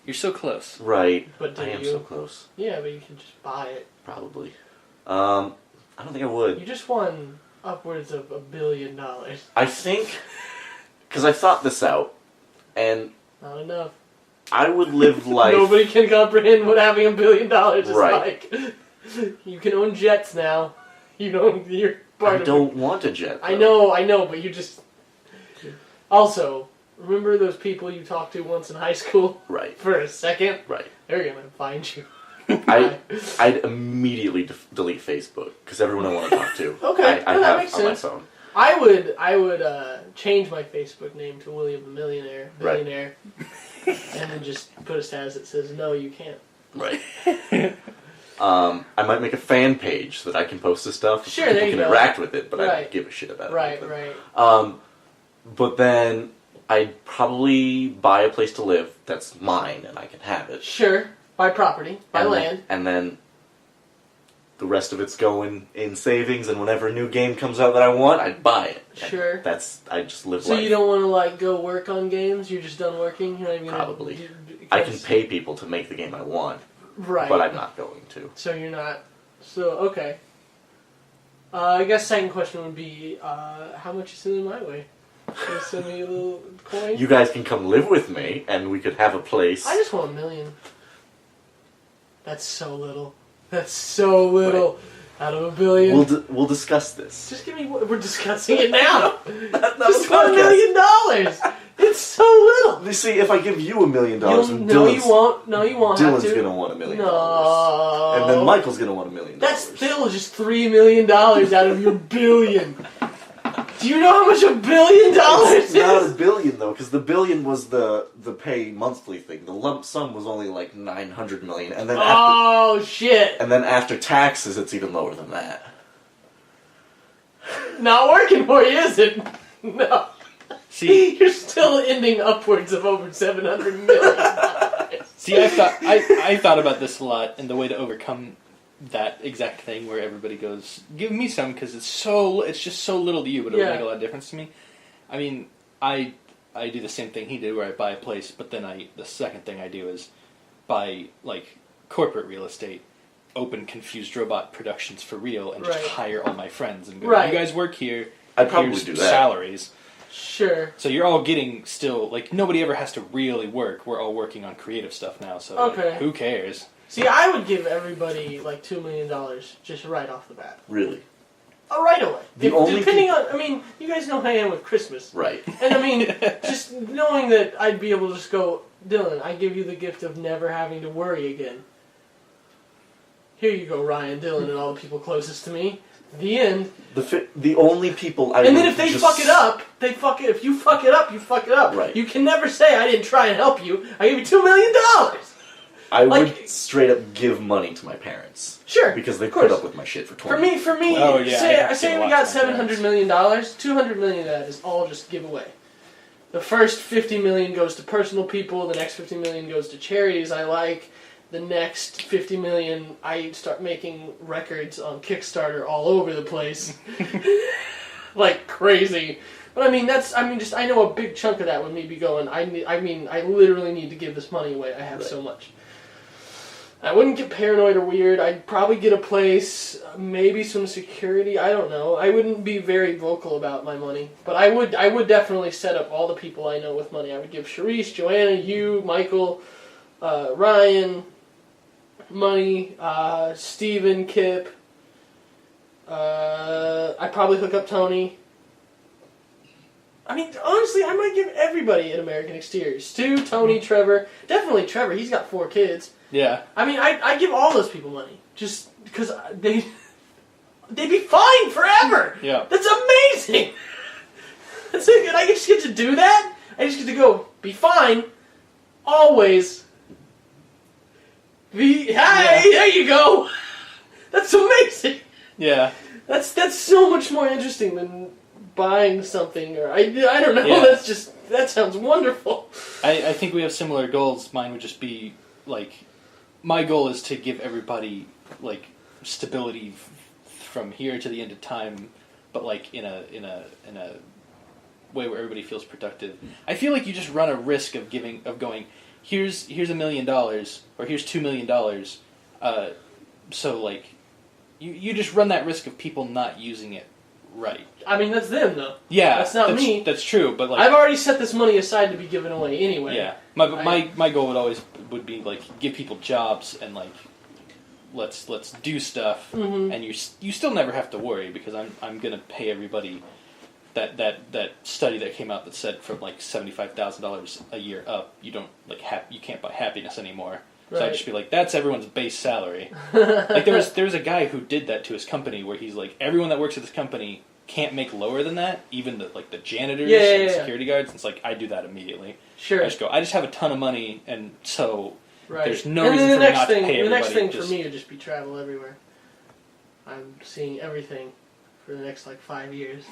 You're so close. Right. But do I am you? so close. Yeah, but you can just buy it. Probably. I don't think I would. You just won upwards of $1 billion. I think, because I thought this out, and Not enough. I would live life. Nobody can comprehend what having $1 billion is Right. like. You can own jets now. You don't. You're part I of don't want a jet. I though. know, but you just. Also, remember those people you talked to once in high school Right. for a second? Right. They're gonna find you. I'd immediately delete Facebook because everyone I want to talk to, Okay, I no, that have makes on sense. my phone. I would change my Facebook name to William the Millionaire, Right. billionaire, and then just put a status that says no, you can't. Right. I might make a fan page so that I can post this stuff. Sure, People there you can go. interact with it, but I Right. don't give a shit about Right, it. right. But then I'd probably buy a place to live that's mine and I can have it. Sure, buy property, buy and land. and then the rest of it's going in savings, and whenever a new game comes out that I want, I'd buy it. And Sure. I just live So life. you don't want to like go work on games? You're just done working. You're not even gonna Probably. do- I can pay people to make the game I want, Right. but I'm not going to. So you're not. So okay. I guess second question would be, how much is in my way? She'll send me a little coin. You guys can come live with me, and we could have a place. I just want $1 million. That's so little. That's so little. Right. Out of $1 billion. We'll discuss this. Just give me. We're discussing it now. That Just was $1 million. It's so little. You see, if I give you $1 million, and No, you won't. No, you won't. Dylan's have to. gonna want $1 million. No. And then Michael's gonna want $1 million. That's still just $3 million out of your billion. Do you know how much $1 billion It's is? not $1 billion though, because the billion was the pay monthly thing. The lump sum was only like $900 million, and then Shit! and then after taxes, it's even lower than that. Not working for you, is it? No. See, You're still ending upwards of over $700 million. see, I thought about this a lot, and the way to overcome that exact thing where everybody goes, "Give me some," because it's just so little to you, but it'll make a lot of difference to me. I mean, I do the same thing he did, where I buy a place, but then the second thing I do is buy like corporate real estate, open Confused Robot Productions for real, and just hire all my friends and go, "You guys work here. I'd probably here's do that. salaries." Sure. So you're all getting still, like, nobody ever has to really work. We're all working on creative stuff now, so like, who cares? See, I would give everybody like $2 million just right off the bat. Really? Right away. Depending on, I mean, you guys know how I am with Christmas. Right. And I mean, just knowing that I'd be able to just go, Dylan, I give you the gift of never having to worry again. Here you go, Ryan, Dylan, and all the people closest to me. The end. The only people I and then if they fuck it up, they fuck it. If you fuck it up, you fuck it up. Right. You can never say I didn't try and help you. I gave you $2 million. I would straight up give money to my parents. Sure. Because they put up with my shit for 20 For me. Oh, yeah, say we got $700 million. $200 million of that is all just giveaway. The first $50 million goes to personal people. The next $50 million goes to charities I like. The next $50 million, I start making records on Kickstarter all over the place, like crazy. But I mean, I know a big chunk of that would maybe going. I literally need to give this money away. I have so much. I wouldn't get paranoid or weird. I'd probably get a place, maybe some security. I don't know. I wouldn't be very vocal about my money, but I would definitely set up all the people I know with money. I would give Sharice, Joanna, you, Michael, Ryan. Money, Steven, Kip, I'd probably hook up Tony. I mean, honestly, I might give everybody at American Exteriors. Stu, Tony, Trevor. Definitely Trevor, he's got 4 kids. Yeah. I mean, I'd give all those people money. Just because they'd be fine forever. Yeah. That's amazing. That's it. And I just get to do that? I just get to go, be fine, always. There you go. That's amazing. Yeah. That's so much more interesting than buying something or I don't know. Yeah. That sounds wonderful. I think we have similar goals. Mine would just be like, my goal is to give everybody like stability from here to the end of time, but like in a way where everybody feels productive. I feel like you just run a risk of going. Here's $1 million, or here's $2 million. So like, you just run that risk of people not using it right. I mean, that's them though. Yeah, that's not me. That's true, but like, I've already set this money aside to be given away anyway. Yeah, my goal would be like give people jobs and like let's do stuff, and you still never have to worry because I'm gonna pay everybody. That study that came out that said from like $75,000 a year up, you don't like you can't buy happiness anymore. Right. So I'd just be like, that's everyone's base salary. Like there was a guy who did that to his company where he's like, everyone that works at this company can't make lower than that, even the janitors and security guards. And it's like I do that immediately. Sure. I just have a ton of money, and so there's no and reason for me not to pay everybody. The next thing for me would just be travel everywhere. I'm seeing everything for the next like 5 years.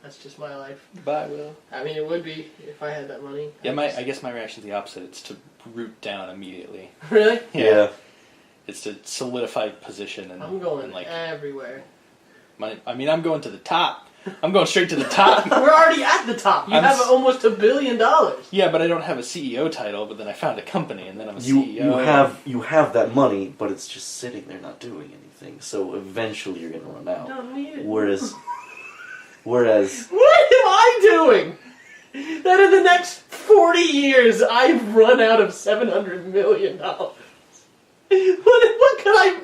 That's just my life. Bye, Will. I mean, it would be if I had that money. Yeah, I guess my reaction's the opposite. It's to root down immediately. Really? Yeah. It's to solidify position and I'm going and like everywhere. I'm going to the top. I'm going straight to the top. We're already at the top. You have almost $1 billion. Yeah, but I don't have a CEO title. But then I found a company, and then I'm a CEO. You have that money, but it's just sitting there not doing anything. So eventually you're gonna run out. Don't need it. Whereas what am I doing? that in the next 40 years I've run out of $700 million.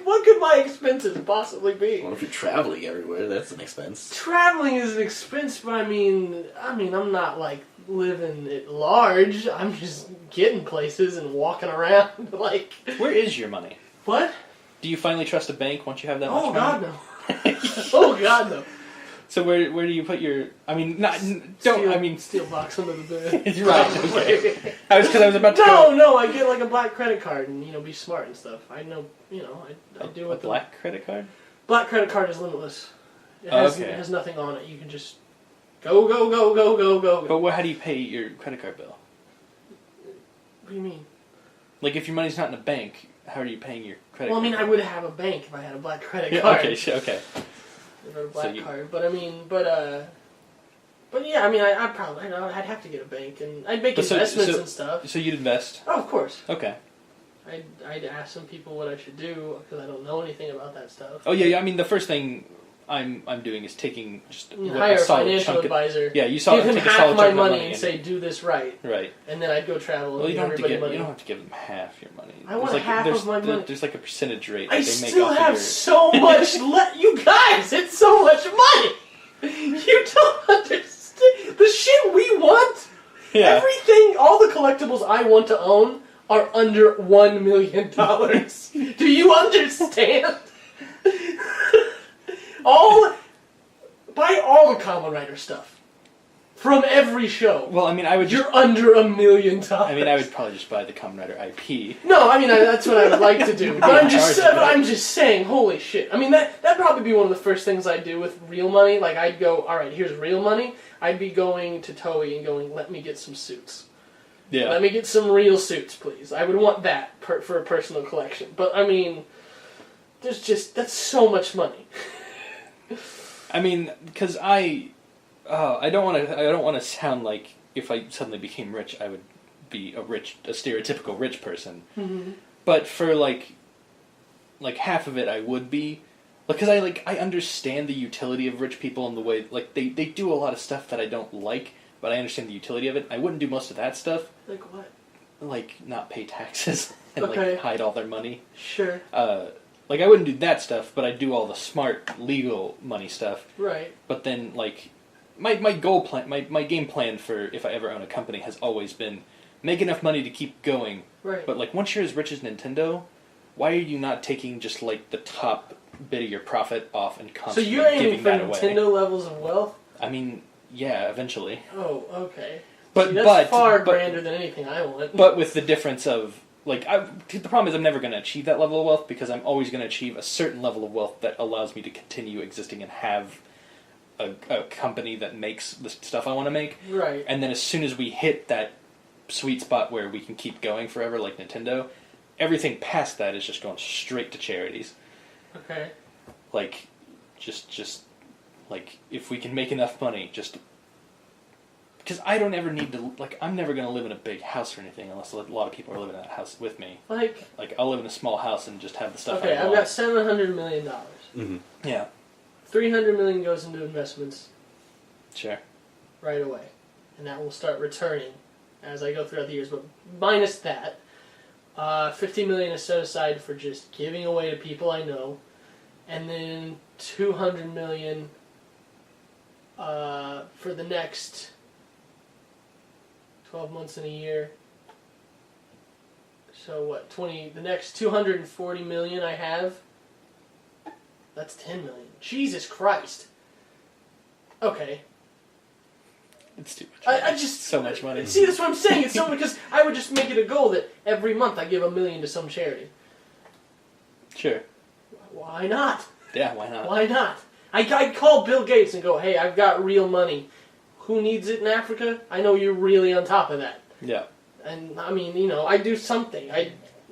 What could my expenses possibly be? Well, if you're traveling everywhere, that's an expense. Traveling is an expense, but I mean, I'm not like living at large. I'm just getting places and walking around. Like, where is your money? What? Do you finally trust a bank once you have that much money? God, no. Oh God, no. So where do you put your? I mean, not steel box under the bed. Right. Okay. I was about to. No. I get like a black credit card and be smart and stuff. I know, I do what a black credit card. Black credit card is limitless. It has nothing on it. You can just go. But how do you pay your credit card bill? What do you mean? Like if your money's not in a bank, how are you paying your credit card? Well, I would have a bank if I had a black credit card. Okay. A black card, but yeah, I'd have to get a bank, and I'd make investments and stuff. So you'd invest? Oh, of course. Okay. I'd ask some people what I should do because I don't know anything about that stuff. Oh yeah. I mean, the first thing I'm doing is taking just hire a financial advisor. Yeah, you saw. Give him half my money and say, "Do this right." Right. And then I'd go travel. Well, you don't have to give them half your money. I want half of my money. There's like a percentage rate. I that they make still off have so much. You guys, it's so much money. You don't understand the shit we want. Yeah. Everything, all the collectibles I want to own are under $1 million. Do you understand? Buy all the Kamen Rider stuff. From every show. Well, You're under $1 million. I would probably just buy the Kamen Rider IP. No, that's what I would like to do. But I'm just saying, holy shit. That'd probably be one of the first things I'd do with real money. Like, I'd go, alright, here's real money. I'd be going to Toei and going, let me get some suits. Yeah. Let me get some real suits, please. I would want that for a personal collection. But, that's so much money. Because I don't want to sound like if I suddenly became rich, I would be a stereotypical rich person. Mm-hmm. But for like half of it, I would be, because I understand the utility of rich people in the way they do a lot of stuff that I don't like, but I understand the utility of it. I wouldn't do most of that stuff. Like what? Like not pay taxes and hide all their money. Sure. I wouldn't do that stuff, but I'd do all the smart legal money stuff. Right. But then my goal plan, my game plan for if I ever own a company has always been make enough money to keep going. Right. But once you're as rich as Nintendo, why are you not taking just the top bit of your profit off and constantly giving that away? So you're aiming for Nintendo levels of wealth? Yeah, eventually. Oh, okay. But that's far grander than anything I want. But with the difference of the problem is I'm never going to achieve that level of wealth because I'm always going to achieve a certain level of wealth that allows me to continue existing and have a company that makes the stuff I want to make. Right. And then as soon as we hit that sweet spot where we can keep going forever like Nintendo, everything past that is just going straight to charities. Okay. Just if we can make enough money, just... Because I don't ever need to... I'm never going to live in a big house or anything unless a lot of people are living in that house with me. I'll live in a small house and just have the stuff I want. Okay, I've got $700 million. Mm-hmm. Yeah. $300 million goes into investments. Sure. Right away. And that will start returning as I go throughout the years. But minus that, $50 million is set aside for just giving away to people I know. And then $200 million for the next 12 months in a year. So what, the next $240 million I have, that's $10 million. Jesus Christ. Okay. It's too much. I just... So much money. See, that's what I'm saying. It's so because I would just make it a goal that every month I give $1 million to some charity. Sure. Why not? Yeah, why not? Why not? I'd call Bill Gates and go, hey, I've got real money. Who needs it in Africa? I know you're really on top of that. Yeah. And, I do something.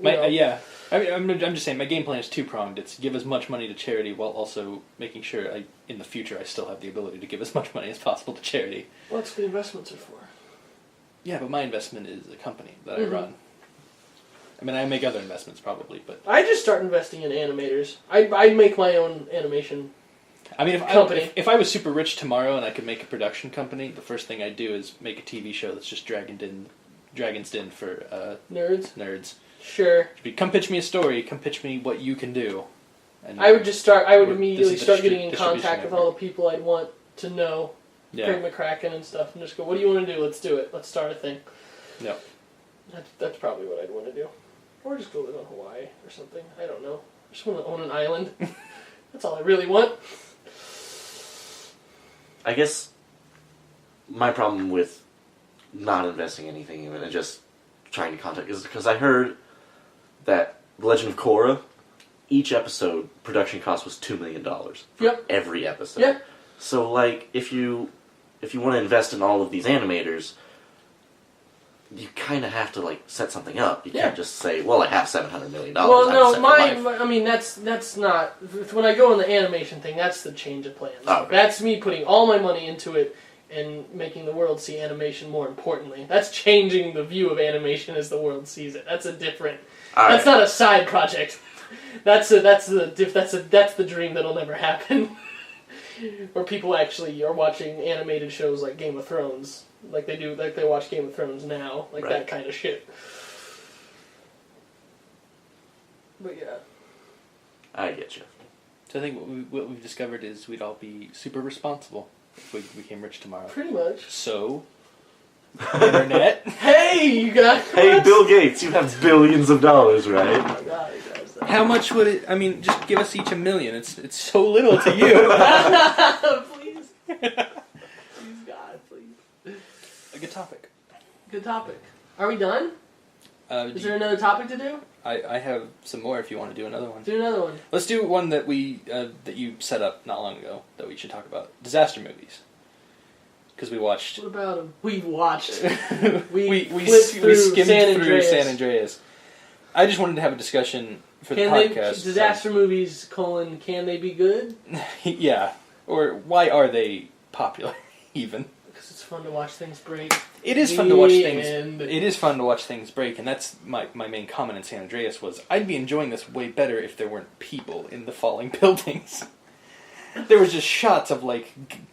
Yeah. I'm just saying, my game plan is two-pronged. It's give as much money to charity while also making sure in the future I still have the ability to give as much money as possible to charity. Well, that's what the investments are for. Yeah, but my investment is a company that I run. I make other investments probably, but... I just start investing in animators. I'd make my own animation I mean, company. if I was super rich tomorrow and I could make a production company, the first thing I'd do is make a TV show that's just Dragon's Den for nerds. Sure. Come pitch me a story. Come pitch me what you can do. And I would immediately start getting in distribution contact with all the people I'd want to know, Craig McCracken and stuff, and just go, what do you want to do? Let's do it. Let's start a thing. Yep. That's probably what I'd want to do. Or just go live in Hawaii or something. I don't know. I just want to own an island. That's all I really want. I guess my problem with not investing anything in it and just trying to contact is because I heard that Legend of Korra, each episode production cost was $2 million for Yep. every episode. Yep. So like if you want to invest in all of these animators, you kind of have to like set something up. You can't just say, "Well, I have $700 million." Well, no, I mean that's not when I go in the animation thing. That's the change of plans. Oh, okay. That's me putting all my money into it and making the world see animation more importantly. That's changing the view of animation as the world sees it. That's a different. That's not a side project. That's the dream that'll never happen. Where people actually are watching animated shows like Game of Thrones, like they watch Game of Thrones now, like that kind of shit. But yeah, I get you. So I think what we've discovered is we'd all be super responsible if we became rich tomorrow. pretty much. So, internet. Hey, you guys! Hey, Bill Gates, you have billions of dollars, right? Oh my God, you guys! How much would it? I mean, just give us each $1 million. It's so little to you. Please, please, God, please. A good topic. Good topic. Are we done? Is there another topic to do? I have some more if you want to do another one. Do another one. Let's do one that that you set up not long ago that we should talk about. Disaster movies. Because we watched. What about them? We watched. We skimmed San through Andreas. San Andreas. I just wanted to have a discussion for the podcast. Disaster movies, can they be good? Yeah. Or why are they popular, even? Because it's fun to watch things break. It is fun to watch things. It is fun to watch things break, and that's my main comment in San Andreas was I'd be enjoying this way better if there weren't people in the falling buildings. There was just shots of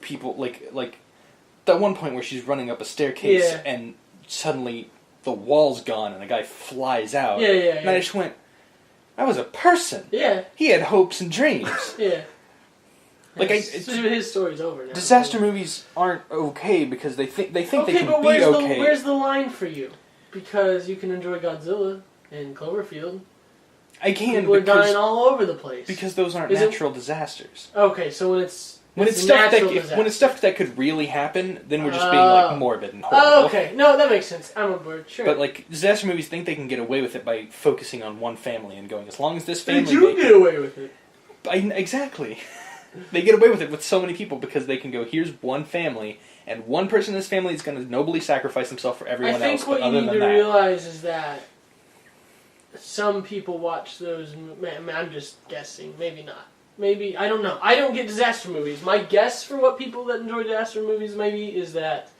people like that one point where she's running up a staircase and suddenly the wall's gone and a guy flies out. And I just went, that was a person. Yeah. He had hopes and dreams. Yeah. His story's over now. Disaster movies aren't okay because they think they can but be okay. Where's the line for you? Because you can enjoy Godzilla and Cloverfield. I can. People are dying all over the place. Because those aren't natural disasters. Okay, so when it's stuff that could really happen, then we're just being morbid and horrible. Oh, okay. No, that makes sense. I'm on board. Sure. But disaster movies think they can get away with it by focusing on one family and going, as long as this family they do get away with it. Exactly. They get away with it with so many people because they can go, here's one family, and one person in this family is going to nobly sacrifice himself for everyone else. I think what you need to realize is that some people watch those. I'm just guessing. Maybe not. Maybe, I don't know. I don't get disaster movies. My guess for what people that enjoy disaster movies maybe is that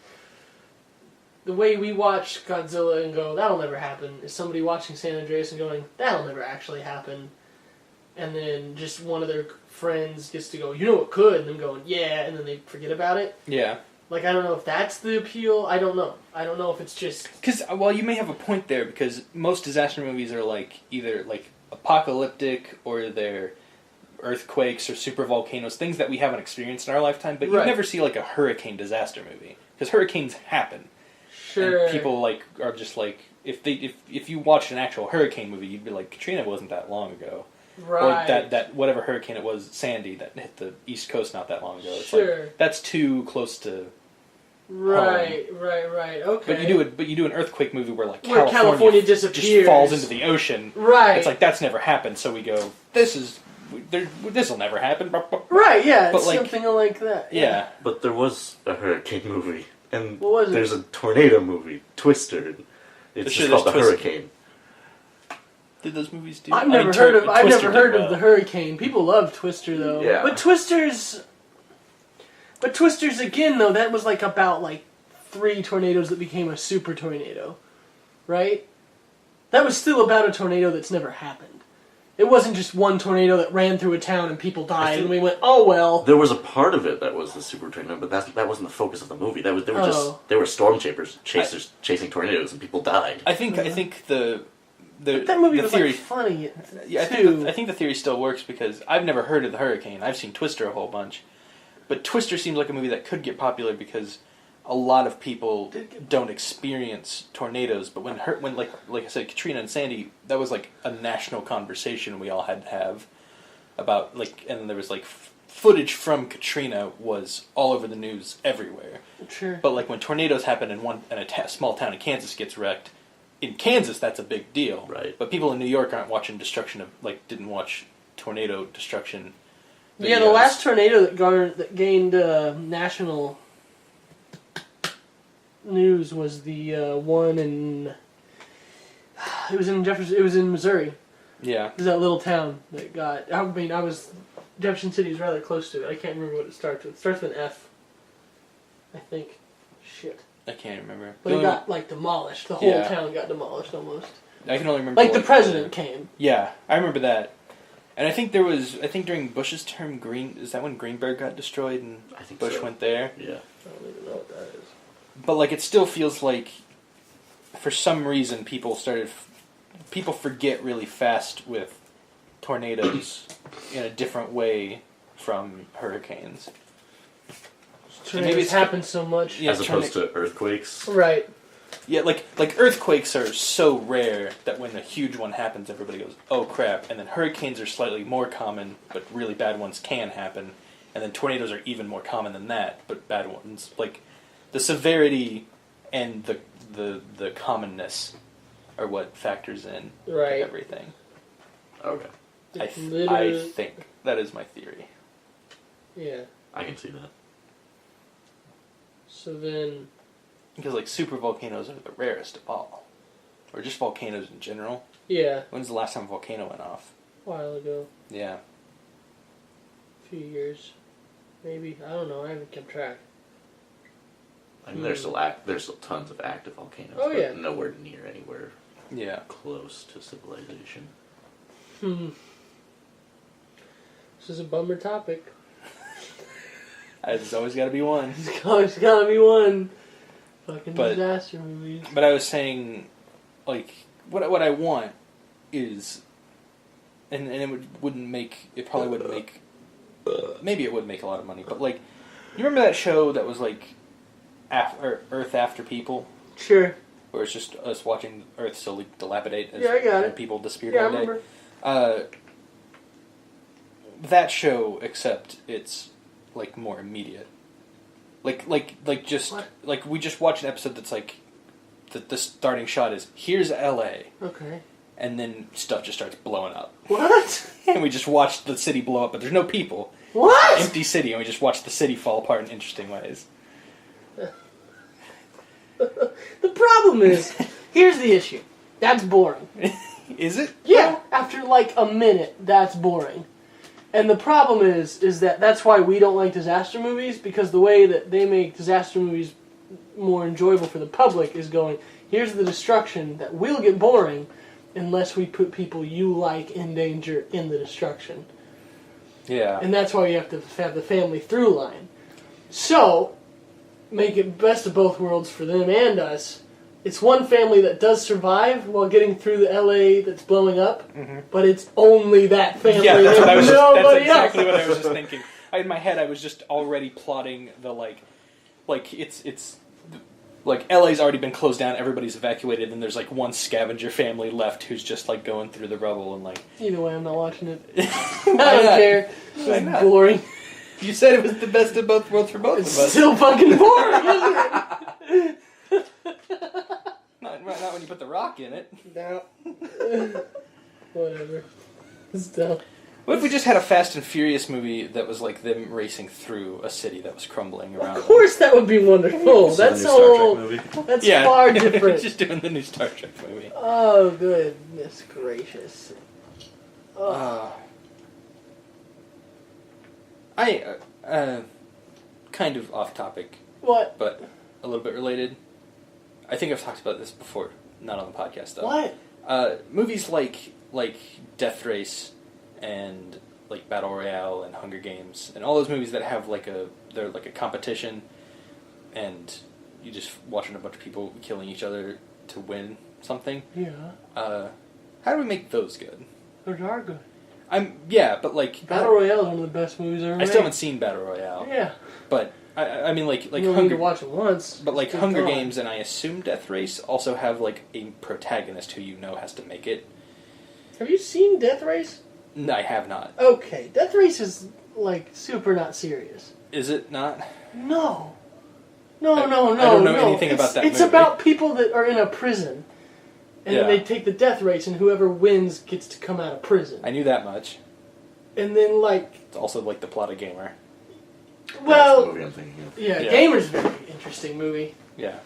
the way we watch Godzilla and go, that'll never happen, is somebody watching San Andreas and going, that'll never actually happen. And then just one of their friends gets to go, you know what could? And them going, yeah, and then they forget about it. Yeah. I don't know if that's the appeal. I don't know. I don't know if it's just... Because, you may have a point there, because most disaster movies are, either, apocalyptic, or they're earthquakes or super volcanoes, things that we haven't experienced in our lifetime, but you never see, a hurricane disaster movie. Because hurricanes happen. Sure. And people, are just, if you watched an actual hurricane movie, you'd be like, Katrina wasn't that long ago. Right. Or that whatever hurricane it was, Sandy, that hit the East Coast not that long ago. It's that's too close to Right, okay. But you do an earthquake movie where California disappears, just falls into the ocean. Right. It's that's never happened. So we go, this will never happen. Right. Yeah. But something like that. Yeah. But there was a hurricane movie, and what was it? There's a tornado movie, Twister. It's just called The Hurricane. Did those movies do? I've never heard of The Hurricane. People love Twister though. Yeah. But Twister's again though, that was about 3 tornadoes that became a super tornado. Right? That was still about a tornado that's never happened. It wasn't just one tornado that ran through a town and people died, and we went, oh well. There was a part of it that was the super tornado, but that wasn't the focus of the movie. They were storm chasers chasing tornadoes, and people died. I think the that movie the was theory, like funny. Yeah, I think the theory still works because I've never heard of the hurricane. I've seen Twister a whole bunch, but Twister seems like a movie that could get popular because a lot of people don't experience tornadoes. But when like I said, Katrina and Sandy, that was like a national conversation we all had to have about and there was footage from Katrina was all over the news everywhere. Sure. But when tornadoes happen and a small town in Kansas gets wrecked. In Kansas, that's a big deal. Right. But people in New York aren't watching didn't watch tornado destruction videos. Yeah, the last tornado that gained national news was the one in... It was in Jefferson. It was in Missouri. Yeah. It was that little town that got... Jefferson City is rather close to it. I can't remember what it starts with. It starts with an F. I think. Shit. I can't remember. But it got, demolished. The whole town got demolished, almost. I can only remember... the president came. Yeah, I remember that. And I think during Bush's term, is that when Greenberg got destroyed and I think Bush went there? Yeah. I don't even know what that is. But, it still feels like, for some reason, people forget really fast with tornadoes in a different way from hurricanes. Maybe it's happened so much. As opposed to earthquakes. Right. Yeah, like earthquakes are so rare that when a huge one happens, everybody goes, oh crap. And then hurricanes are slightly more common, but really bad ones can happen. And then tornadoes are even more common than that, but bad ones. The severity and the commonness are what factors in Right. everything. Okay. I think that is my theory. Yeah. I can see that. So then... Because, super volcanoes are the rarest of all. Or just volcanoes in general. Yeah. When's the last time a volcano went off? A while ago. Yeah. A few years. Maybe. I don't know. I haven't kept track. I mean, there's still tons of active volcanoes, Oh, but yeah. nowhere near anywhere Yeah. close to civilization. This is a bummer topic. There's always got to be one. There's gotta be one. Fucking disaster movies. But I was saying, what I want is, and it probably wouldn't make, maybe it would make a lot of money, but you remember that show that was Earth After People? Sure. Where it's just us watching Earth slowly dilapidate as I got it. people disappeared Yeah, I all day. remember. That show, except it's more immediate. We just watched an episode that's the starting shot is here's LA. Okay. And then stuff just starts blowing up. What? And we just watched the city blow up, but there's no people. What? Empty city, and we just watched the city fall apart in interesting ways. The problem is, here's the issue. That's boring. Is it? Yeah. After a minute, that's boring. And the problem is that's why we don't like disaster movies, because the way that they make disaster movies more enjoyable for the public is going, here's the destruction that will get boring unless we put people you like in danger in the destruction. Yeah. And that's why you have to have the family through line. So, make it best of both worlds for them and us. It's one family that does survive while getting through the LA that's blowing up, but it's only that family. Yeah, that's nobody exactly else. what I was just thinking. In my head, I was just already plotting the it's LA's already been closed down, everybody's evacuated, and there's one scavenger family left who's just going through the rubble and Either way, I'm not watching it. I don't care. It's boring. You said it was the best of both worlds for both of It's us. still fucking boring, isn't it? Not when you put the rock in it. No. Whatever. It's dumb. What if we just had a Fast and Furious movie that was them racing through a city that was crumbling around Of course that would be wonderful. So That's the new Star all. Trek movie? That's far different. Just doing the new Star Trek movie. Oh, goodness gracious. Kind of off topic, What? but a little bit related. I think I've talked about this before, not on the podcast though. What? Movies like Death Race and like Battle Royale and Hunger Games and all those movies that have they're like a competition, and you just watching a bunch of people killing each other to win something. Yeah. How do we make those good? Those are good. But like Battle Royale is one of the best movies ever I made. still haven't seen Battle Royale. Yeah. But I mean like you only Hunger need to watch it once. But like Good Hunger God. Games and I assume Death Race also have like a protagonist who has to make it. Have you seen Death Race? No, I have not. Okay, Death Race is like super not serious. Is it not? No. I don't know anything about that It's movie. about people that are in a prison. And then Yeah. they take the death race, and whoever wins gets to come out of prison. I knew that much. And then, like... It's also like the plot of Gamer. That's the Well, movie I'm thinking of. yeah, Yeah. Gamer's a very interesting movie. Yeah.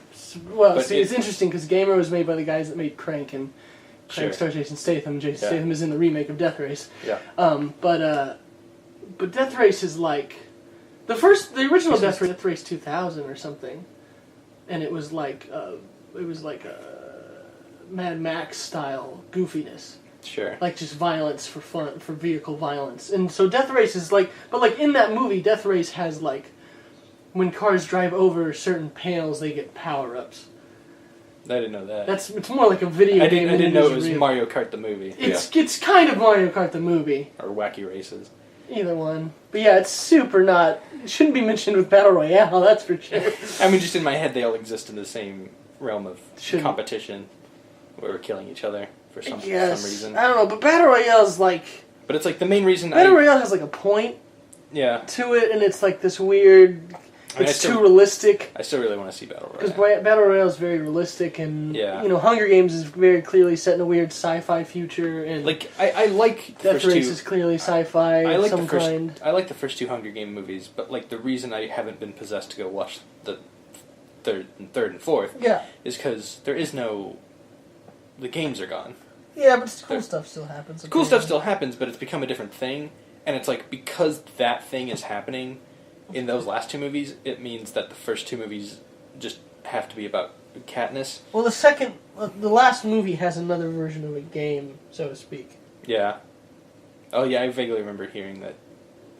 Well, But see, it's interesting because Gamer was made by the guys that made Crank, and Crank Sure. stars Jason Statham. Jason Yeah. Statham is in the remake of Death Race. Yeah. But Death Race is like... The original Death Race 2000 or something. And it was like a Mad Max style goofiness. Sure. Like just violence for fun, for vehicle violence. And so Death Race is like, but like in that movie, Death Race has like, when cars drive over certain panels, they get power-ups. I didn't know that. It's more like a video I game. didn't know it was real. Mario Kart the movie. It's kind of Mario Kart the movie. Or Wacky Races. Either one. But yeah, it's super not, it shouldn't be mentioned with Battle Royale, that's for sure. I mean, just in my head, they all exist in the same realm of Shouldn't. competition, where we're killing each other for some reason. I don't know, but Battle Royale is like, But it's like the main reason Battle Royale has like a point Yeah. to it, and it's like this weird, I mean, it's too realistic. I still really want to see Battle Royale. Because Battle Royale is very realistic, and Yeah. you know, Hunger Games is very clearly set in a weird sci-fi future, and Like I like the Death first Race two. is clearly sci-fi I of like some the first. kind. I like the first two Hunger Game movies, but like the reason I haven't been possessed to go watch the third and fourth Yeah, is because there is no. The games are gone. yeah, but cool There- stuff still happens. Cool stuff still happens, but it's become a different thing, and it's like because that thing is happening in those last two movies, it means that the first two movies just have to be about Katniss. Well, the last movie has another version of a game, so to speak. Yeah. Oh yeah, I vaguely remember hearing that.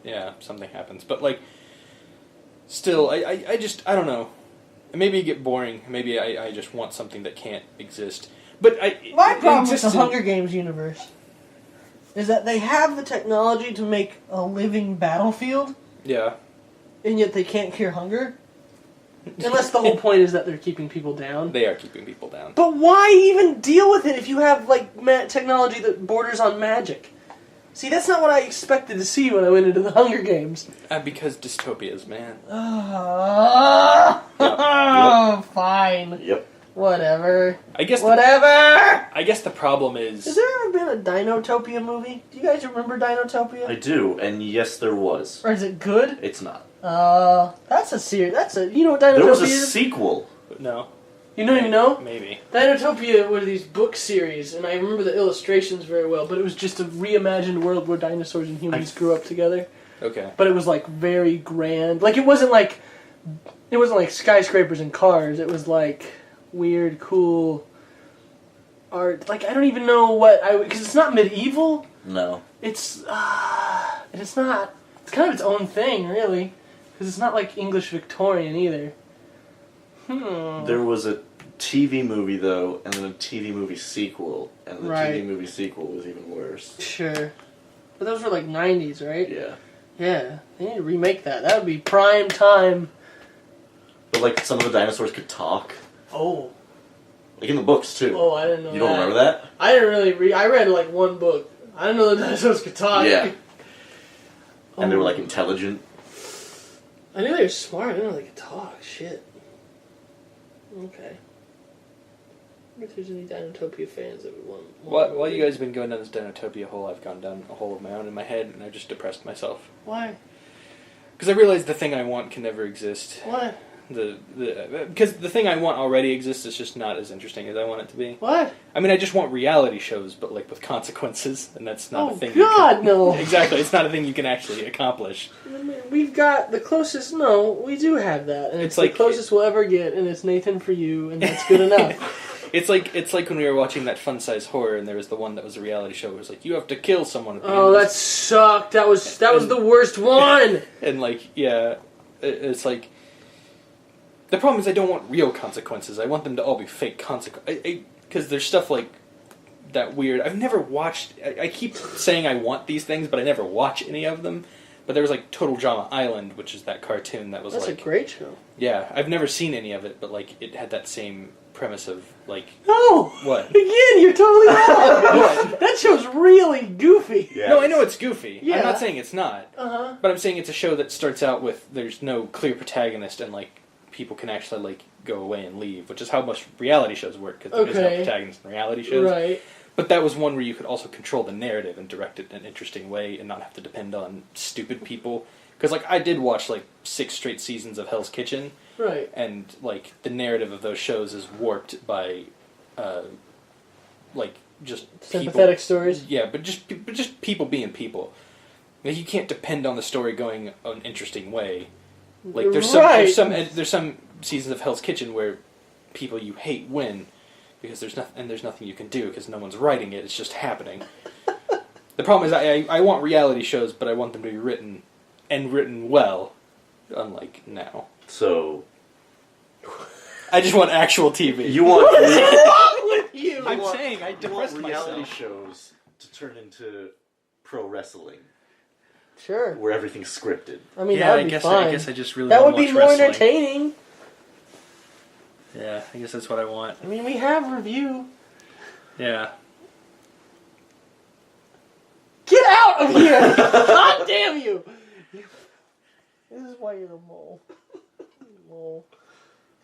Yeah, something happens, but like, still, I just I don't know. Maybe it get boring. Maybe I just want something that can't exist. But My it problem with exists the in- Hunger Games universe is that they have the technology to make a living battlefield, Yeah. and yet they can't cure hunger. Unless the whole point is that they're keeping people down. They are keeping people down. But why even deal with it if you have like technology that borders on magic? See, that's not what I expected to see when I went into the Hunger Games. Because dystopias, man. Oh, fine. Yep. Whatever. I guess. Whatever! I guess the problem is. Has there ever been a Dinotopia movie? Do you guys remember Dinotopia? I do, and yes, there was. Or is it good? It's not. That's a serious. You know what Dinotopia There was a is? sequel. No. You don't even know? Maybe. Dinotopia were these book series, and I remember the illustrations very well, but it was just a reimagined world where dinosaurs and humans grew up together. Okay. But it was like very grand. Like it wasn't like skyscrapers and cars. It was like weird, cool art. Like I don't even know what because it's not medieval. No. It's not. It's kind of its own thing, really, because it's not like English Victorian either. There was a TV movie, though, and then a TV movie sequel, and the Right. TV movie sequel was even worse. Sure, but those were like '90s, right? Yeah. Yeah, they need to remake that. That would be prime time. But, like, some of the dinosaurs could talk. Oh. Like, in the books, too. Oh, I didn't know You don't that. remember that? I didn't really read. I read like one book. I didn't know the dinosaurs could talk. Yeah. And they were, Oh. like, intelligent. I knew they were smart. I didn't know they could talk. Shit. Okay. I wonder if there's any Dinotopia fans that would want. While you guys have been going down this Dinotopia hole, I've gone down a hole of my own in my head, and I've just depressed myself. Why? Because I realized the thing I want can never exist. Why? Because the thing I want already exists, it's just not as interesting as I want it to be. What? I mean, I just want reality shows, but like with consequences, and that's not a thing. God, no. Exactly, it's not a thing you can actually accomplish. I mean, we've got the closest. No, we do have that, and it's like- the closest we'll ever get, and it's Nathan for you, and that's good enough. It's like when we were watching that Fun Size Horror, and there was the one that was a reality show. Where it was like you have to kill someone. At the Oh, end. that sucked. That was the worst one. And like, yeah, it's like the problem is I don't want real consequences. I want them to all be fake consequences. Because there's stuff like that weird. I've never watched. I keep saying I want these things, but I never watch any of them. But there was like Total Drama Island, which is that cartoon that was That's like a great show. Yeah, I've never seen any of it, but like it had that same premise of like No. What? Again, you're totally wrong. That show's really goofy. Yeah. No, I know it's goofy. Yeah. I'm not saying it's not. Uh-huh. But I'm saying it's a show that starts out with there's no clear protagonist and like people can actually like go away and leave, which is how most reality shows work because there is no protagonist in reality shows. Right. But that was one where you could also control the narrative and direct it in an interesting way and not have to depend on stupid people. Because like I did watch like 6 straight seasons of Hell's Kitchen. Right. And like the narrative of those shows is warped by like just sympathetic stories. Yeah, but just people being people. Like, you can't depend on the story going an interesting way. Like there's some seasons of Hell's Kitchen where people you hate win because there's nothing you can do because no one's writing it. It's just happening. The problem is I want reality shows, but I want them to be written well, unlike now. So I just want actual TV. you want What is wrong with you? I'm saying I you want depressed reality myself. shows to turn into pro wrestling, Sure. where everything's scripted. I mean, Yeah, that would be fine. I guess I just really that want would to be watch more wrestling. entertaining. Yeah, I guess that's what I want. I mean, we have review. Yeah. Get out of here! God damn you! This is why you're a mole. Mole.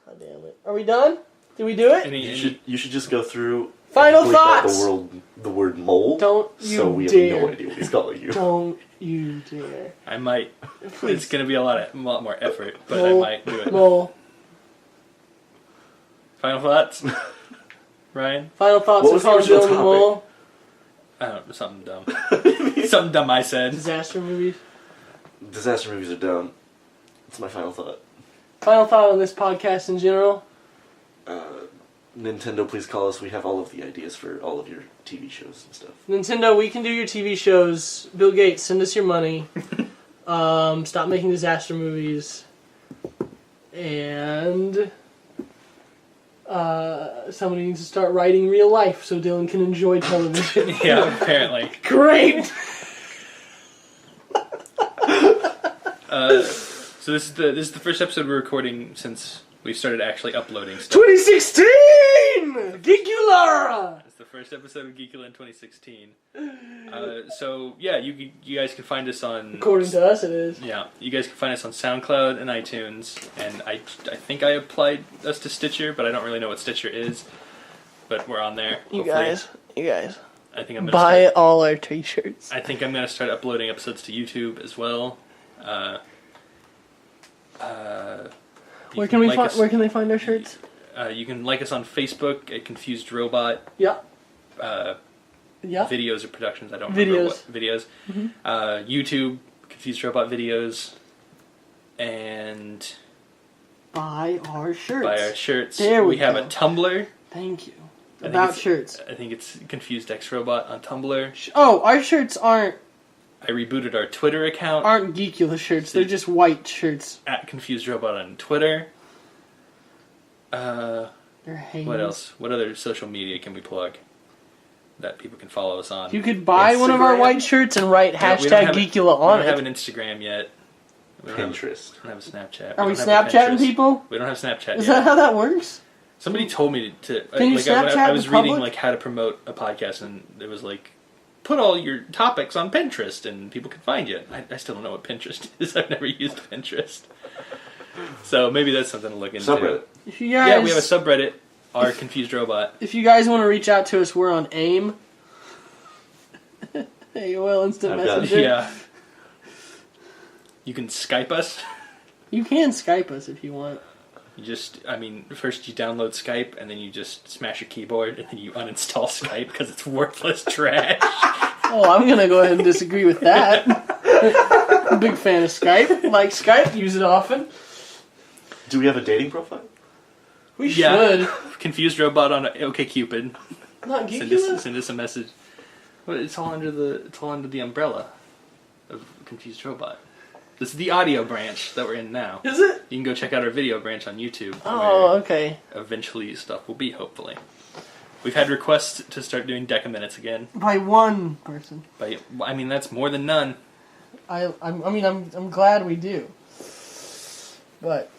God damn it. Are we done? Did we do it? You should just go through. Final and bleep out thoughts! The word mole. Don't you So we dare. have no idea what he's calling you. Don't you dare. I might. Please. It's going to be a lot more effort, but Mole. I might do it. Mole. Final thoughts? Ryan? Final thoughts What on was the calling original Dylan and Wil? I don't know, something dumb. Something dumb I said. Disaster movies. Disaster movies are dumb. That's my final thought. Final thought on this podcast in general. Nintendo, please call us. We have all of the ideas for all of your TV shows and stuff. Nintendo, we can do your TV shows. Bill Gates, send us your money. Stop making disaster movies. And somebody needs to start writing real life so Dylan can enjoy television. Yeah, apparently. Great! So this is the first episode we're recording since we started actually uploading stuff. 2016! Geekula! It's the first episode of Geekula in 2016. So yeah, you guys can find us on. According to us, it is. Yeah, you guys can find us on SoundCloud and iTunes, and I think I applied us to Stitcher, but I don't really know what Stitcher is. But we're on there. You hopefully. guys, I think I'm gonna buy all our t-shirts. I think I'm gonna start uploading episodes to YouTube as well. Where can they find our shirts? You can like us on Facebook at Confused Robot. Yeah. Yeah. Videos or productions. I don't remember what videos. Mm-hmm. YouTube, Confused Robot videos, and Buy our shirts. There we we have go. a Tumblr. Thank you. I think About it's- shirts. I think it's Confused X Robot on Tumblr. Oh, our shirts aren't I rebooted our Twitter account Geekula shirts. They're just white shirts. at Confused Robot on Twitter. They're hangs. What else? What other social media can we plug that people can follow us on? You could buy one of our Instagram? white shirts and write We don't hashtag have Geekula We on don't have it. an Instagram yet. We don't Pinterest. have a Snapchat. Are we don't have a Snapchatting Pinterest. people? We don't have Snapchat Is yet. that how that works? Somebody told me to. Can you like, Snapchat I was the reading public? like how to promote a podcast, and it was like, put all your topics on Pinterest, and people can find you. I still don't know what Pinterest is. I've never used Pinterest, so maybe that's something to look into. Subreddit. If you guys, Yeah, we have a subreddit. Our Confused Robot. If you guys want to reach out to us, we're on AIM. AOL Instant I've got it. Messenger. Yeah. You can Skype us. You can Skype us if you want. You just, first you download Skype, and then you just smash your keyboard, and then you uninstall Skype because it's worthless trash. Oh, I'm going to go ahead and disagree with that. I'm a big fan of Skype. Like Skype, use it often. Do we have a dating profile? We should. Confused robot on OkCupid. Not Geekula? Send us a message. Well, it's all under the umbrella of Confused Robot. This is the audio branch that we're in now. Is it? You can go check out our video branch on YouTube. Oh, okay. Eventually stuff will be, hopefully. We've had requests to start doing Deca Minutes again. By one person. I mean, that's more than none. I'm glad we do. But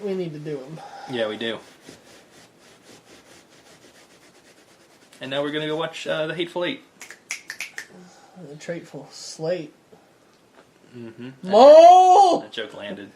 we need to do them. Yeah, we do. And now we're going to go watch The Hateful Eight. The Trateful Slate. Mm-hmm. Mole! That joke landed.